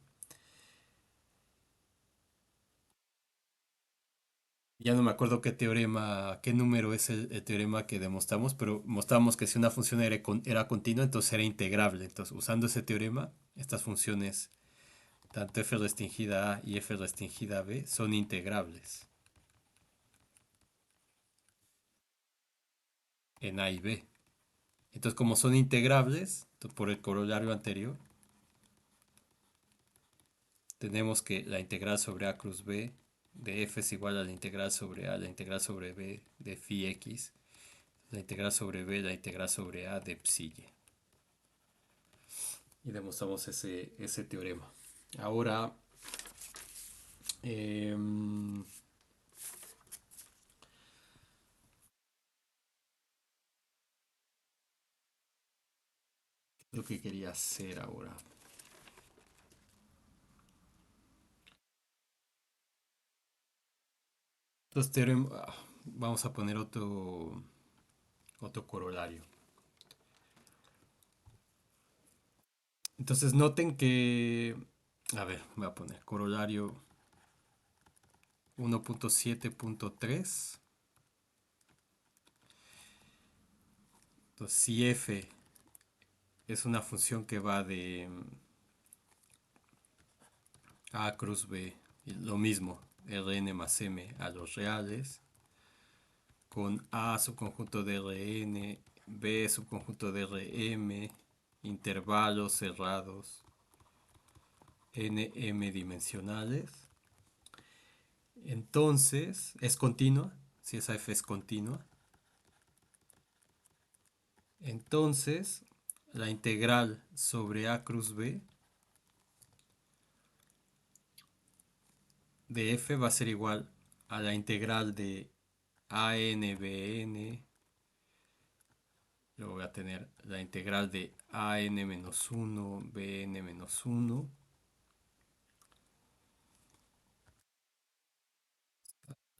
ya no me acuerdo qué teorema, qué número es el teorema que demostramos, pero mostramos que si una función era continua, entonces era integrable. Entonces, usando ese teorema, estas funciones, tanto f restringida a y f restringida a b, son integrables en a y b. Entonces, como son integrables, por el corolario anterior, tenemos que la integral sobre a cruz b de f es igual a la integral sobre a, la integral sobre b de phi x, la integral sobre b, la integral sobre a de psi y. Y demostramos ese teorema. Ahora, eh, lo que quería hacer ahora. Los teoremas, vamos a poner otro corolario. Entonces noten que, a ver, voy a poner corolario 1.7.3. Entonces, si f es una función que va de a cruz b, lo mismo, Rn más m a los reales, con A subconjunto de Rn, B subconjunto de Rm, intervalos cerrados, nm dimensionales. Entonces, es continua, si esa f es continua. Entonces, la integral sobre A cruz B de f va a ser igual a la integral de ANBN. Luego voy a tener la integral de AN-1, BN-1,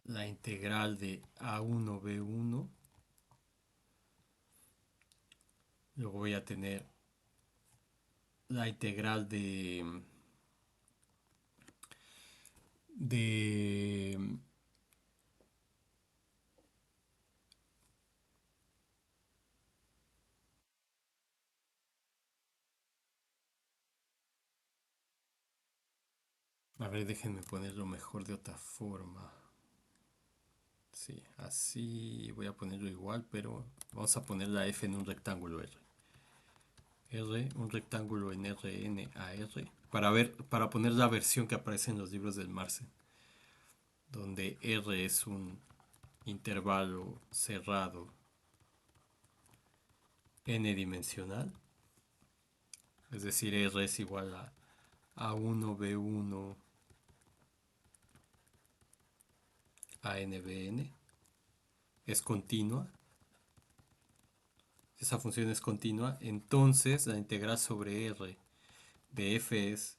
la integral de A1B1. Luego voy a tener la integral de a ver, déjenme ponerlo mejor de otra forma. Sí, así voy a ponerlo igual, pero vamos a poner la f en un rectángulo R. Un rectángulo en Rn a R. Para poner la versión que aparece en los libros del Marcel, donde R es un intervalo cerrado n dimensional, es decir, R es igual a A1B1 a NBN, es continua, esa función es continua, entonces la integral sobre R de f es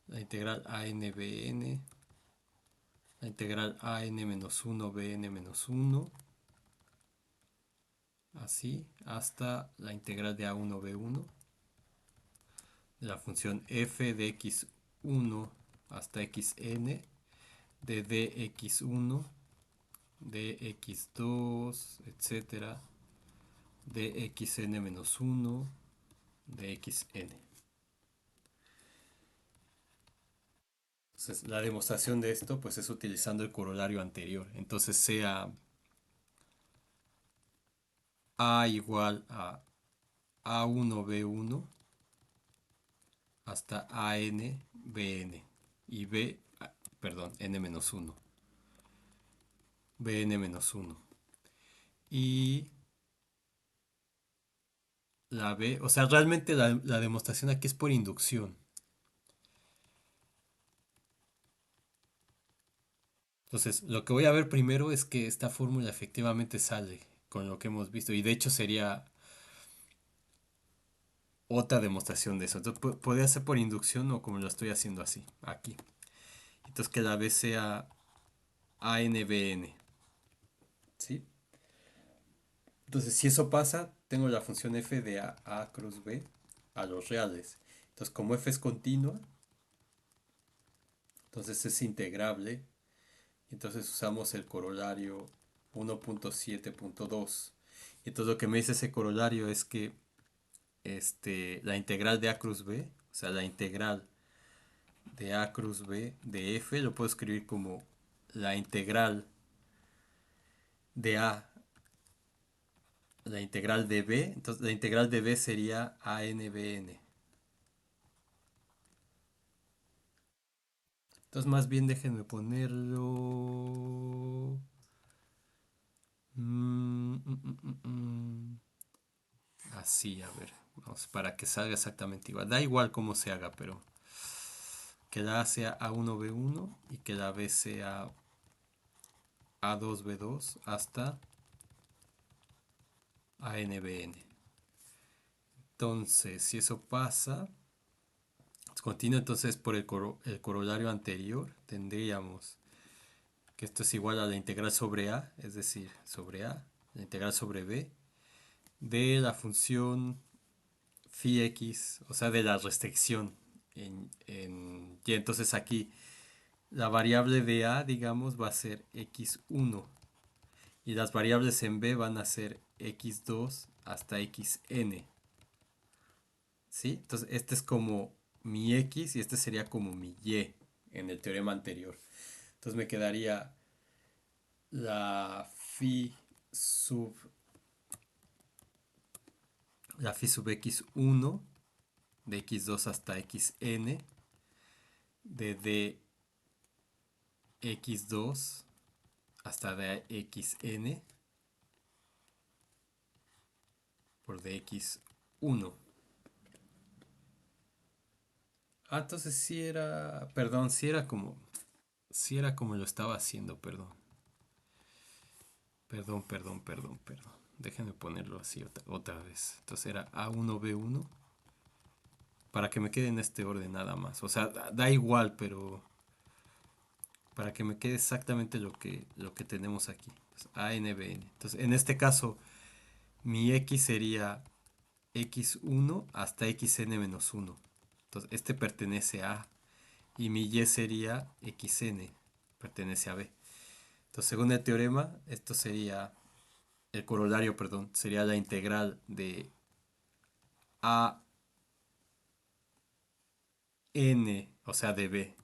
la integral ANBN, la integral AN-1BN-1, así, hasta la integral de A1B1, de la función f de x1 hasta xn, de dx1, dx2, etcétera, de xn-1, de xn. Entonces, la demostración de esto pues es utilizando el corolario anterior. Entonces sea A igual a A1B1 hasta ANBN y perdón, N-1, BN-1. Y la B, o sea, realmente la demostración aquí es por inducción. Entonces, lo que voy a ver primero es que esta fórmula efectivamente sale con lo que hemos visto. Y de hecho sería otra demostración de eso. Entonces, podría ser por inducción o como lo estoy haciendo así, aquí. Entonces, que la B sea ANBN. ¿Sí? Entonces, si eso pasa, tengo la función f de a cruz b a los reales. Entonces, como f es continua, entonces es integrable. Entonces usamos el corolario 1.7.2. Entonces lo que me dice ese corolario es que la integral de a cruz b, o sea, la integral de a cruz b de f, lo puedo escribir como la integral de a, la integral de b. Entonces la integral de b sería ANBN. Entonces más bien déjenme ponerlo así, a ver, vamos, para que salga exactamente igual. Da igual cómo se haga, pero que la A sea A1B1 y que la B sea A2B2 hasta ANBN. Entonces, si eso pasa, continúo entonces por el corolario anterior, tendríamos que esto es igual a la integral sobre A, es decir, sobre A, la integral sobre B, de la función phi x, o sea, de la restricción y entonces aquí la variable de A, digamos, va a ser x1 y las variables en B van a ser x2 hasta xn. ¿Sí? Entonces, este es como mi x y este sería como mi y en el teorema anterior. Entonces me quedaría la phi sub la phi sub x1 de x2 hasta xn de dx2 hasta dxn por dx1. Ah, entonces sí era, perdón, sí era como lo estaba haciendo, perdón. Perdón. Déjenme ponerlo así otra vez. Entonces era A1B1 para que me quede en este orden nada más. O sea, da igual, pero para que me quede exactamente lo que tenemos aquí. Pues, ANBN. Entonces, en este caso, mi X sería X1 hasta XN-1. Entonces, este pertenece a A. Y mi Y sería XN, pertenece a B. Entonces, según el teorema, esto sería, el corolario, perdón, sería la integral de AN, o sea, de B,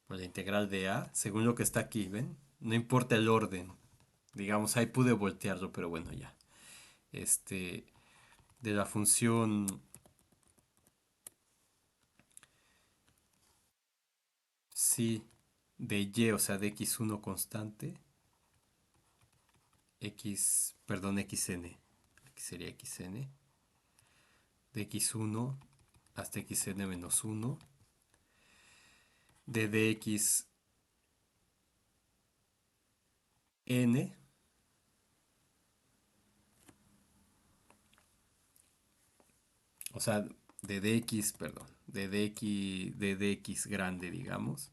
por la integral de A, según lo que está aquí, ¿ven? No importa el orden. Digamos, ahí pude voltearlo, pero bueno, ya. Este, de la función sí de Y, o sea, de X1 constante, perdón, XN. Aquí sería XN. De X1 hasta XN-1. De DXN, o sea, de DX, perdón, de DX grande, digamos,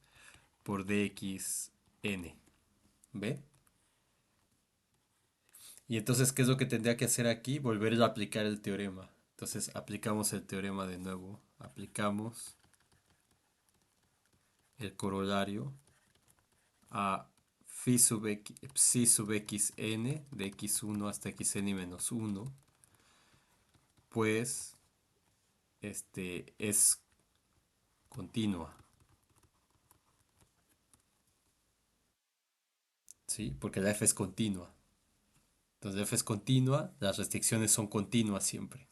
por DXN. ¿Ve? Y entonces, ¿qué es lo que tendría que hacer aquí? Volver a aplicar el teorema. Entonces, aplicamos el teorema de nuevo. Aplicamos el corolario a psi sub xn de x1 hasta xn menos 1, pues es continua, ¿sí? Porque la f es continua. Entonces, la f es continua, las restricciones son continuas siempre.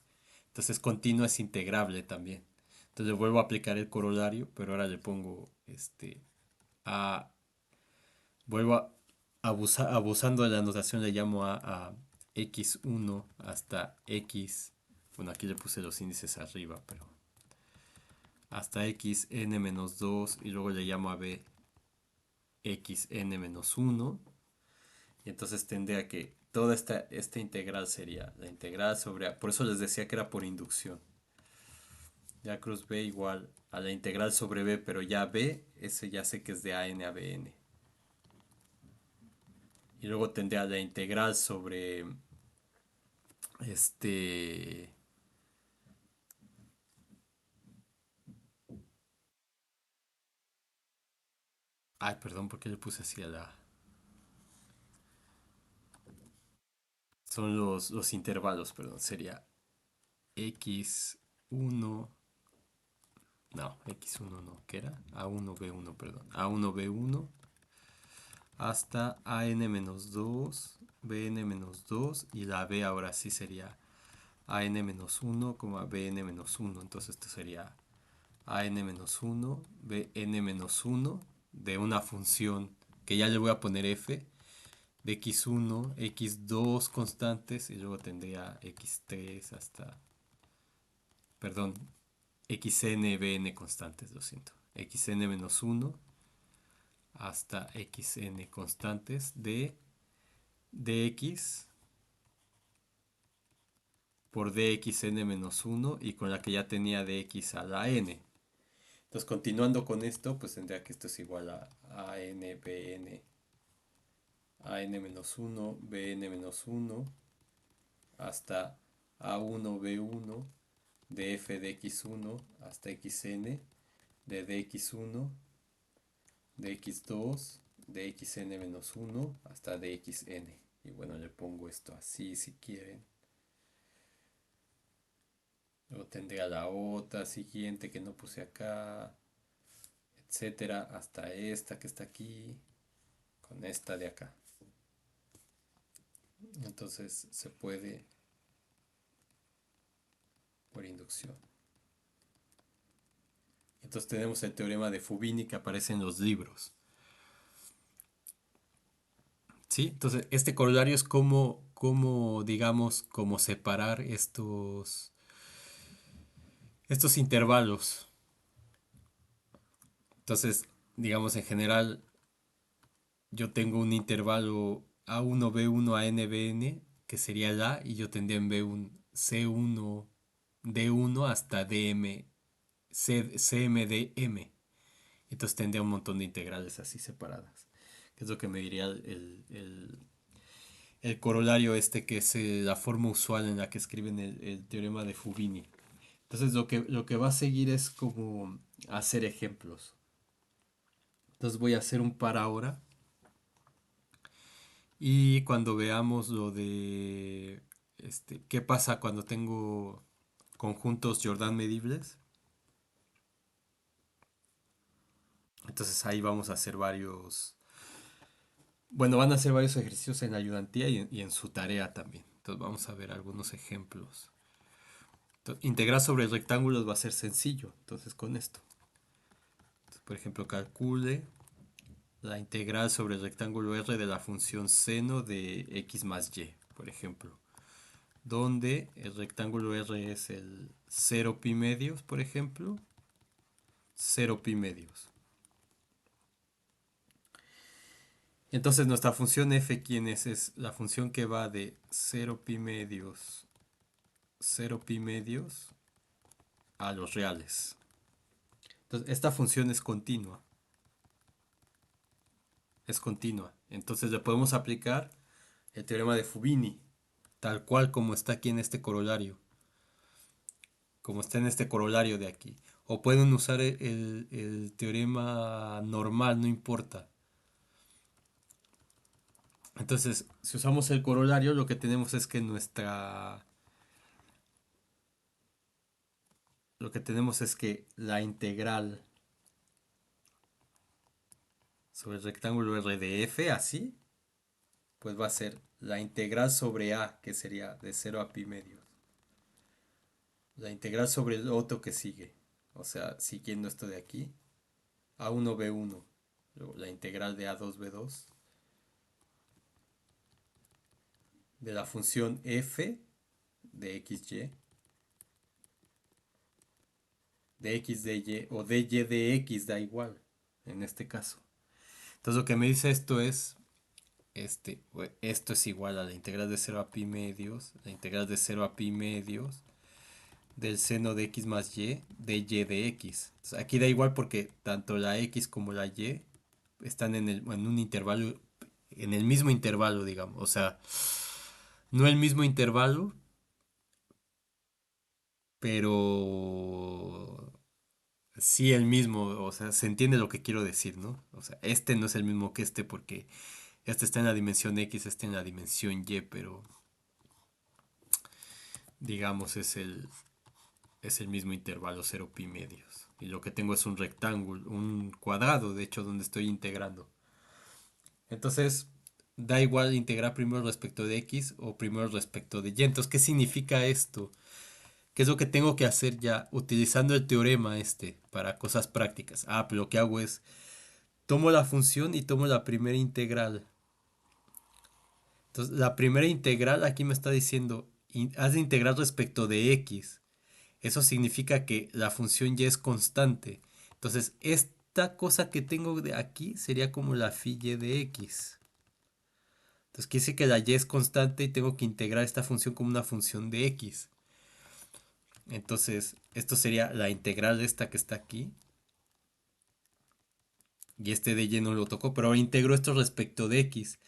Entonces, continua es integrable también. Entonces, le vuelvo a aplicar el corolario, pero ahora le pongo a. Vuelvo abusando de la notación, le llamo a x1 hasta x. Bueno, aquí le puse los índices arriba, pero hasta xn-2 y luego le llamo a b xn-1. Y entonces tendría que toda esta integral sería la integral sobre A. Por eso les decía que era por inducción. Ya cruz B igual a la integral sobre B, pero ya B, ese ya sé que es de AN a BN. Y luego tendría la integral sobre este. Ay, perdón, ¿por qué le puse así a la? Son los intervalos, perdón. Sería x1. No, x1 no. ¿Qué era? A1B1, perdón. A1B1 hasta AN-2, BN-2 y la B ahora sí sería AN-1, BN-1. Entonces esto sería AN-1, BN-1 de una función que ya le voy a poner f de x1, x2 constantes y luego tendría x3 hasta, perdón, xn, bn constantes, lo siento, xn-1 hasta xn constantes de dx por dxn-1 y con la que ya tenía dx a la n. Entonces, continuando con esto, pues tendría que esto es igual a n, bn, an-1, bn-1 hasta a1b1 de f de x1 hasta xn de dx1 de x2 de xn-1 hasta dxn. Y bueno, le pongo esto así si quieren. Luego tendría la otra siguiente que no puse acá, etcétera, hasta esta que está aquí, con esta de acá. Entonces se puede por inducción. Entonces tenemos el teorema de Fubini que aparece en los libros. ¿Sí? Entonces este corolario es como digamos, como separar estos intervalos. Entonces, digamos, en general, yo tengo un intervalo A1B1 a NBN, que sería el A, y yo tendría en B un C1 D1 hasta DM, CMDM. Entonces tendría un montón de integrales así separadas. Que es lo que me diría el corolario este, que es la forma usual en la que escriben el teorema de Fubini. Entonces lo que va a seguir es como hacer ejemplos. Entonces voy a hacer un par ahora. Y cuando veamos lo de qué pasa cuando tengo conjuntos Jordan medibles, entonces ahí vamos a hacer varios, bueno, van a hacer varios ejercicios en la ayudantía y en su tarea también. Entonces vamos a ver algunos ejemplos. Entonces, integrar sobre rectángulos va a ser sencillo, entonces con esto. Entonces, por ejemplo, calcule la integral sobre el rectángulo R de la función seno de x más y, por ejemplo. Donde el rectángulo R es el 0 pi medios, por ejemplo, 0 pi medios. Entonces nuestra función f, ¿quién es? Es la función que va de 0 pi medios, 0 pi medios a los reales. Entonces esta función es continua. Es continua. Entonces le podemos aplicar el teorema de Fubini, tal cual como está aquí en este corolario. Como está en este corolario de aquí. O pueden usar el teorema normal, no importa. Entonces, si usamos el corolario, lo que tenemos es que lo que tenemos es que la integral sobre el rectángulo R de f, así, pues va a ser la integral sobre a, que sería de 0 a pi medios. La integral sobre el otro que sigue. O sea, siguiendo esto de aquí, a1b1. Luego la integral de a2b2 de la función f de xy, de x de y o de y de x, da igual en este caso. Entonces lo que me dice esto es, esto es igual a la integral de 0 a pi medios, la integral de 0 a pi medios del seno de x más y de x. Entonces, aquí da igual porque tanto la x como la y están en un intervalo, en el mismo intervalo, digamos. O sea, no el mismo intervalo, pero sí el mismo. O sea, se entiende lo que quiero decir, ¿no? O sea, este no es el mismo que este porque este está en la dimensión x, este en la dimensión y, pero digamos es el mismo intervalo 0 pi medios. Y lo que tengo es un rectángulo, un cuadrado, de hecho, donde estoy integrando. Entonces, da igual integrar primero respecto de x o primero respecto de y. Entonces, ¿qué significa esto? ¿Qué es lo que tengo que hacer ya utilizando el teorema para cosas prácticas? Ah, pero lo que hago es, tomo la función y tomo la primera integral. Entonces, la primera integral aquí me está diciendo, haz de integrar respecto de x. Eso significa que la función y es constante. Entonces, esta cosa que tengo de aquí sería como la phi y de x. Entonces, quiere decir que la y es constante y tengo que integrar esta función como una función de x. Entonces, esto sería la integral de esta que está aquí. Y este de y no lo tocó, pero ahora integro esto respecto de x.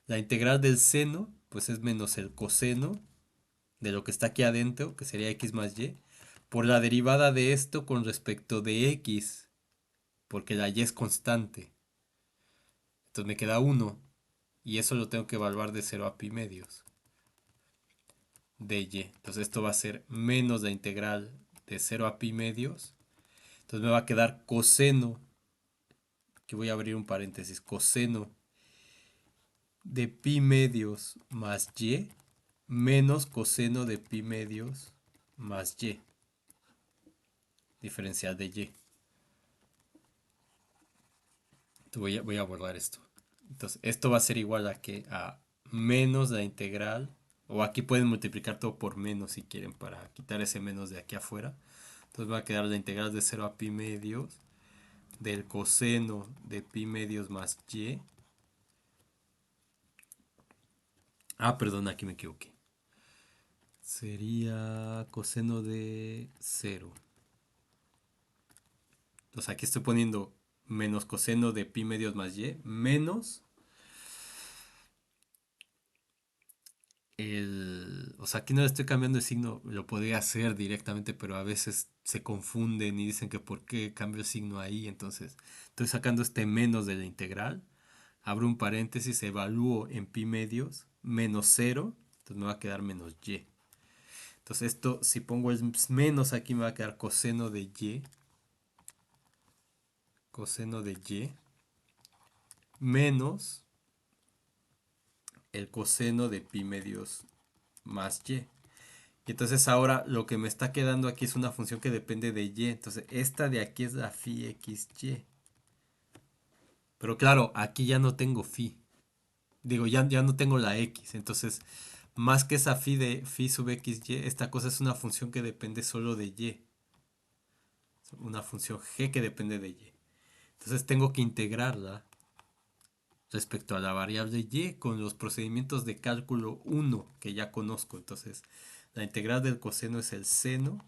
La integral del seno, pues es menos el coseno de lo que está aquí adentro, que sería x más y, por la derivada de esto con respecto de x, porque la y es constante. Entonces me queda 1 y eso lo tengo que evaluar de 0 a pi medios de y. Entonces esto va a ser menos la integral de 0 a pi medios. Entonces me va a quedar coseno, que voy a abrir un paréntesis, coseno de pi medios más y menos coseno de pi medios más y, diferencial de y. Voy a borrar esto. Entonces, esto va a ser igual a menos la integral, o aquí pueden multiplicar todo por menos si quieren para quitar ese menos de aquí afuera. Entonces va a quedar la integral de 0 a pi medios del coseno de pi medios más y. Ah, perdón, aquí me equivoqué. Sería coseno de 0. Entonces aquí estoy poniendo menos coseno de pi medios más y menos o sea, aquí no le estoy cambiando el signo, lo podría hacer directamente, pero a veces se confunden y dicen que por qué cambio el signo ahí. Entonces, estoy sacando este menos de la integral, abro un paréntesis, evalúo en pi medios, menos cero, entonces me va a quedar menos y. Entonces esto, si pongo el menos aquí, me va a quedar coseno de y, menos el coseno de pi medios más y. Y entonces ahora lo que me está quedando aquí es una función que depende de y. Entonces esta de aquí es la phi x y. Pero claro, aquí ya no tengo phi. Digo, ya no tengo la x. Entonces, más que esa phi de phi sub x y, esta cosa es una función que depende solo de y. Una función g que depende de y. Entonces tengo que integrarla respecto a la variable y con los procedimientos de cálculo 1 que ya conozco. Entonces, la integral del coseno es el seno.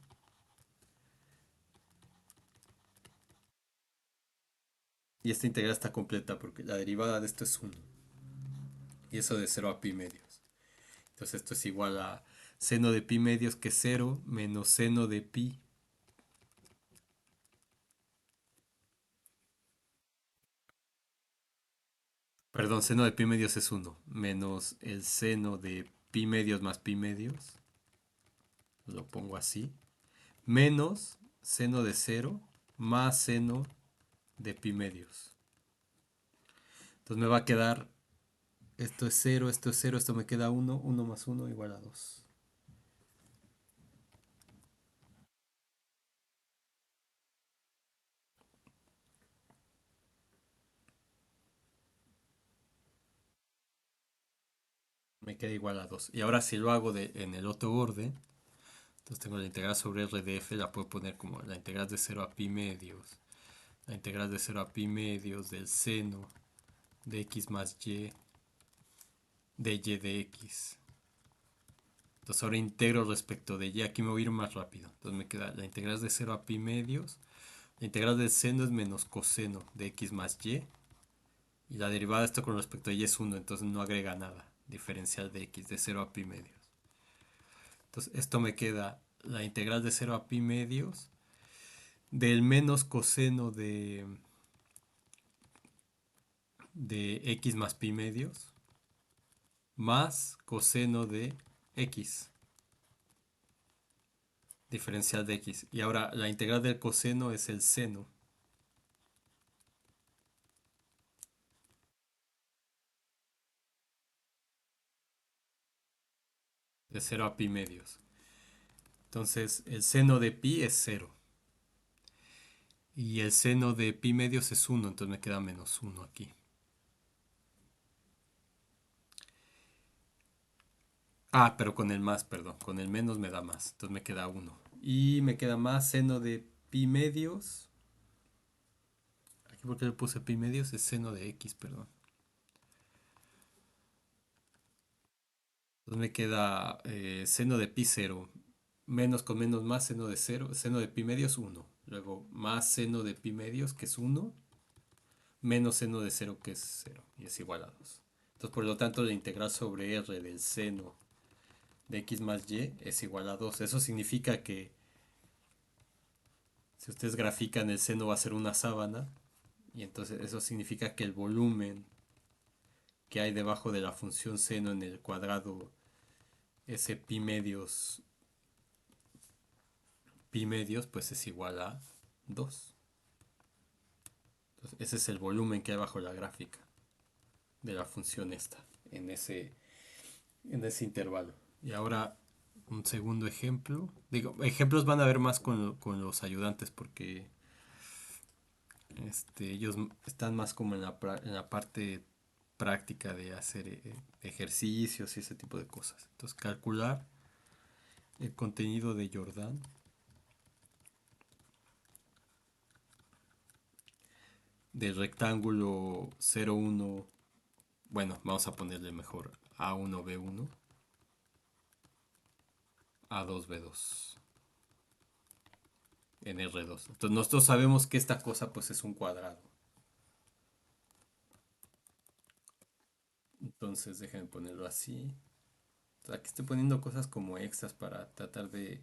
Y esta integral está completa porque la derivada de esto es 1. Y eso de 0 a pi medios. Entonces esto es igual a seno de pi medios, que es 0, menos seno de pi. Perdón, seno de pi medios es 1. Menos el seno de pi medios más pi medios. Lo pongo así. Menos seno de 0 más seno de pi medios. Entonces me va a quedar, esto es 0, esto es 0, esto me queda 1. 1 más 1 igual a 2. Me queda igual a 2. Y ahora si lo hago en el otro orden, entonces tengo la integral sobre r de f, la puedo poner como la integral de 0 a pi medios. La integral de 0 a pi medios del seno de x más y de y de x. Entonces ahora integro respecto de y. Aquí me voy a ir más rápido. Entonces me queda la integral de 0 a pi medios. La integral del seno es menos coseno de x más y. Y la derivada de esto con respecto a y es 1. Entonces no agrega nada. Diferencial de x de 0 a pi medios. Entonces esto me queda la integral de 0 a pi medios del menos coseno de x más pi medios más coseno de x, diferencial de x. Y ahora la integral del coseno es el seno de 0 a pi medios. Entonces el seno de pi es 0 y el seno de pi medios es 1, entonces me queda menos 1 aquí. Ah, pero con el más, perdón, con el menos me da más, entonces me queda 1. Y me queda más seno de pi medios. Aquí porque le puse pi medios es seno de x, perdón. Entonces me queda seno de pi 0. Menos con menos más seno de 0. Seno de pi medios 1. Luego más seno de pi medios que es 1. Menos seno de 0 que es 0. Y es igual a 2. Entonces por lo tanto la integral sobre r del seno de x más y es igual a 2. Eso significa que si ustedes grafican el seno va a ser una sábana. Y entonces eso significa que el volumen que hay debajo de la función seno en el cuadrado ese pi medios pues es igual a 2. Entonces, ese es el volumen que hay bajo la gráfica de la función esta, en ese intervalo. Y ahora un segundo ejemplo. Digo, ejemplos van a haber más con los ayudantes porque ellos están más como en la parte práctica de hacer ejercicios y ese tipo de cosas. Entonces, calcular el contenido de Jordan del rectángulo 0,1. Bueno, vamos a ponerle mejor A1B1, A2B2 en R2. Entonces nosotros sabemos que esta cosa pues es un cuadrado. Entonces déjenme ponerlo así. Aquí estoy poniendo cosas como extras para tratar de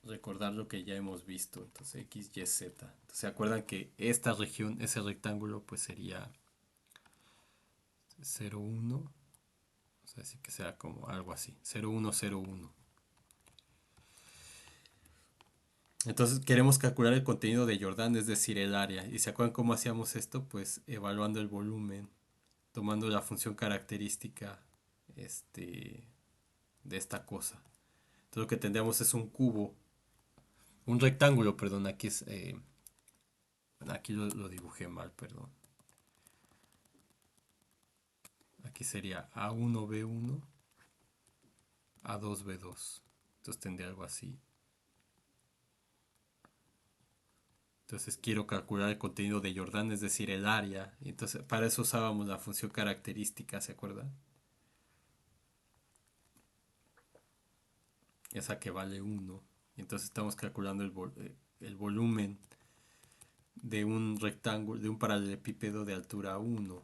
recordar lo que ya hemos visto. Entonces X, Y, Z. Entonces se acuerdan que esta región, ese rectángulo, pues sería 0, 1. O sea, así que sea como algo así. 0, 1, 0, 1. Entonces queremos calcular el contenido de Jordan, es decir, el área. ¿Y se acuerdan cómo hacíamos esto? Pues evaluando el volumen, tomando la función característica este, de esta cosa. Entonces lo que tendríamos es un cubo, un rectángulo, perdón, aquí es... aquí lo dibujé mal, perdón. Aquí sería A1, B1, A2, B2. Entonces tendría algo así. Entonces quiero calcular el contenido de Jordan, es decir, el área. Entonces para eso usábamos la función característica, ¿se acuerdan? Esa que vale 1. Entonces estamos calculando el volumen de un rectángulo, de un paralelepípedo de altura 1.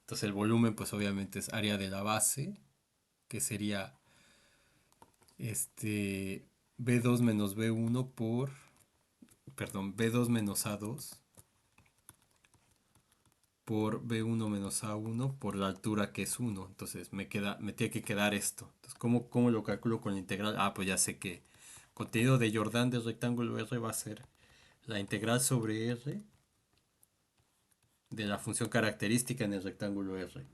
Entonces el volumen pues obviamente es área de la base, que sería B2 menos B1 por, perdón, B2 menos A2 por B1 menos A1 por la altura que es 1. Entonces me tiene que quedar esto. Entonces, ¿cómo lo calculo con la integral? Ah, pues ya sé que contenido de Jordan del rectángulo R va a ser la integral sobre R de la función característica en el rectángulo R.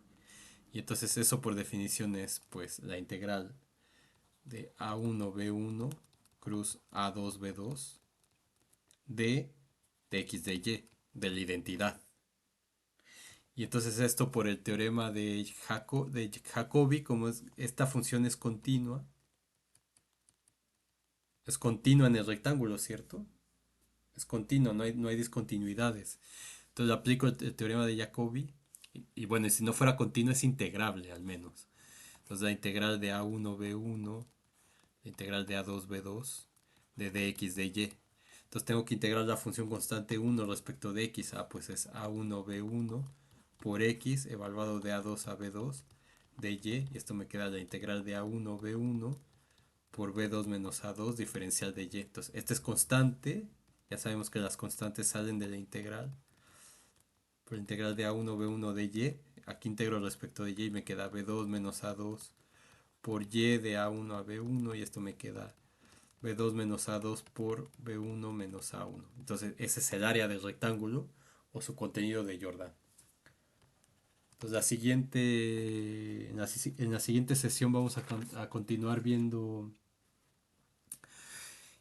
Y entonces eso por definición es pues la integral de A1B1 cruz A2B2 de X de Y, de la identidad. Y entonces esto por el teorema de Jacobi, como esta función es continua en el rectángulo, ¿cierto? Es continua, no hay discontinuidades. Entonces aplico el teorema de Jacobi y bueno, si no fuera continua es integrable al menos. Entonces la integral de A1B1, la integral de A2B2, de dx de y. Entonces tengo que integrar la función constante 1 respecto de x. Ah, pues es A1B1 por x evaluado de A2 a B2 de y. Y esto me queda la integral de A1B1 por B2 menos A2 diferencial de y. Entonces este es constante. Ya sabemos que las constantes salen de la integral. Por la integral de A1B1 de y. Aquí integro respecto de y y me queda B2 menos A2 por y de A1 a B1 y esto me queda B2 menos A2 por B1 menos A1. Entonces ese es el área del rectángulo o su contenido de Jordan. Entonces en la siguiente sesión vamos a continuar viendo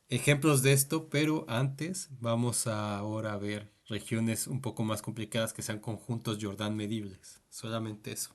ejemplos de esto, pero antes vamos a ahora a ver regiones un poco más complicadas que sean conjuntos Jordan medibles. Solamente eso.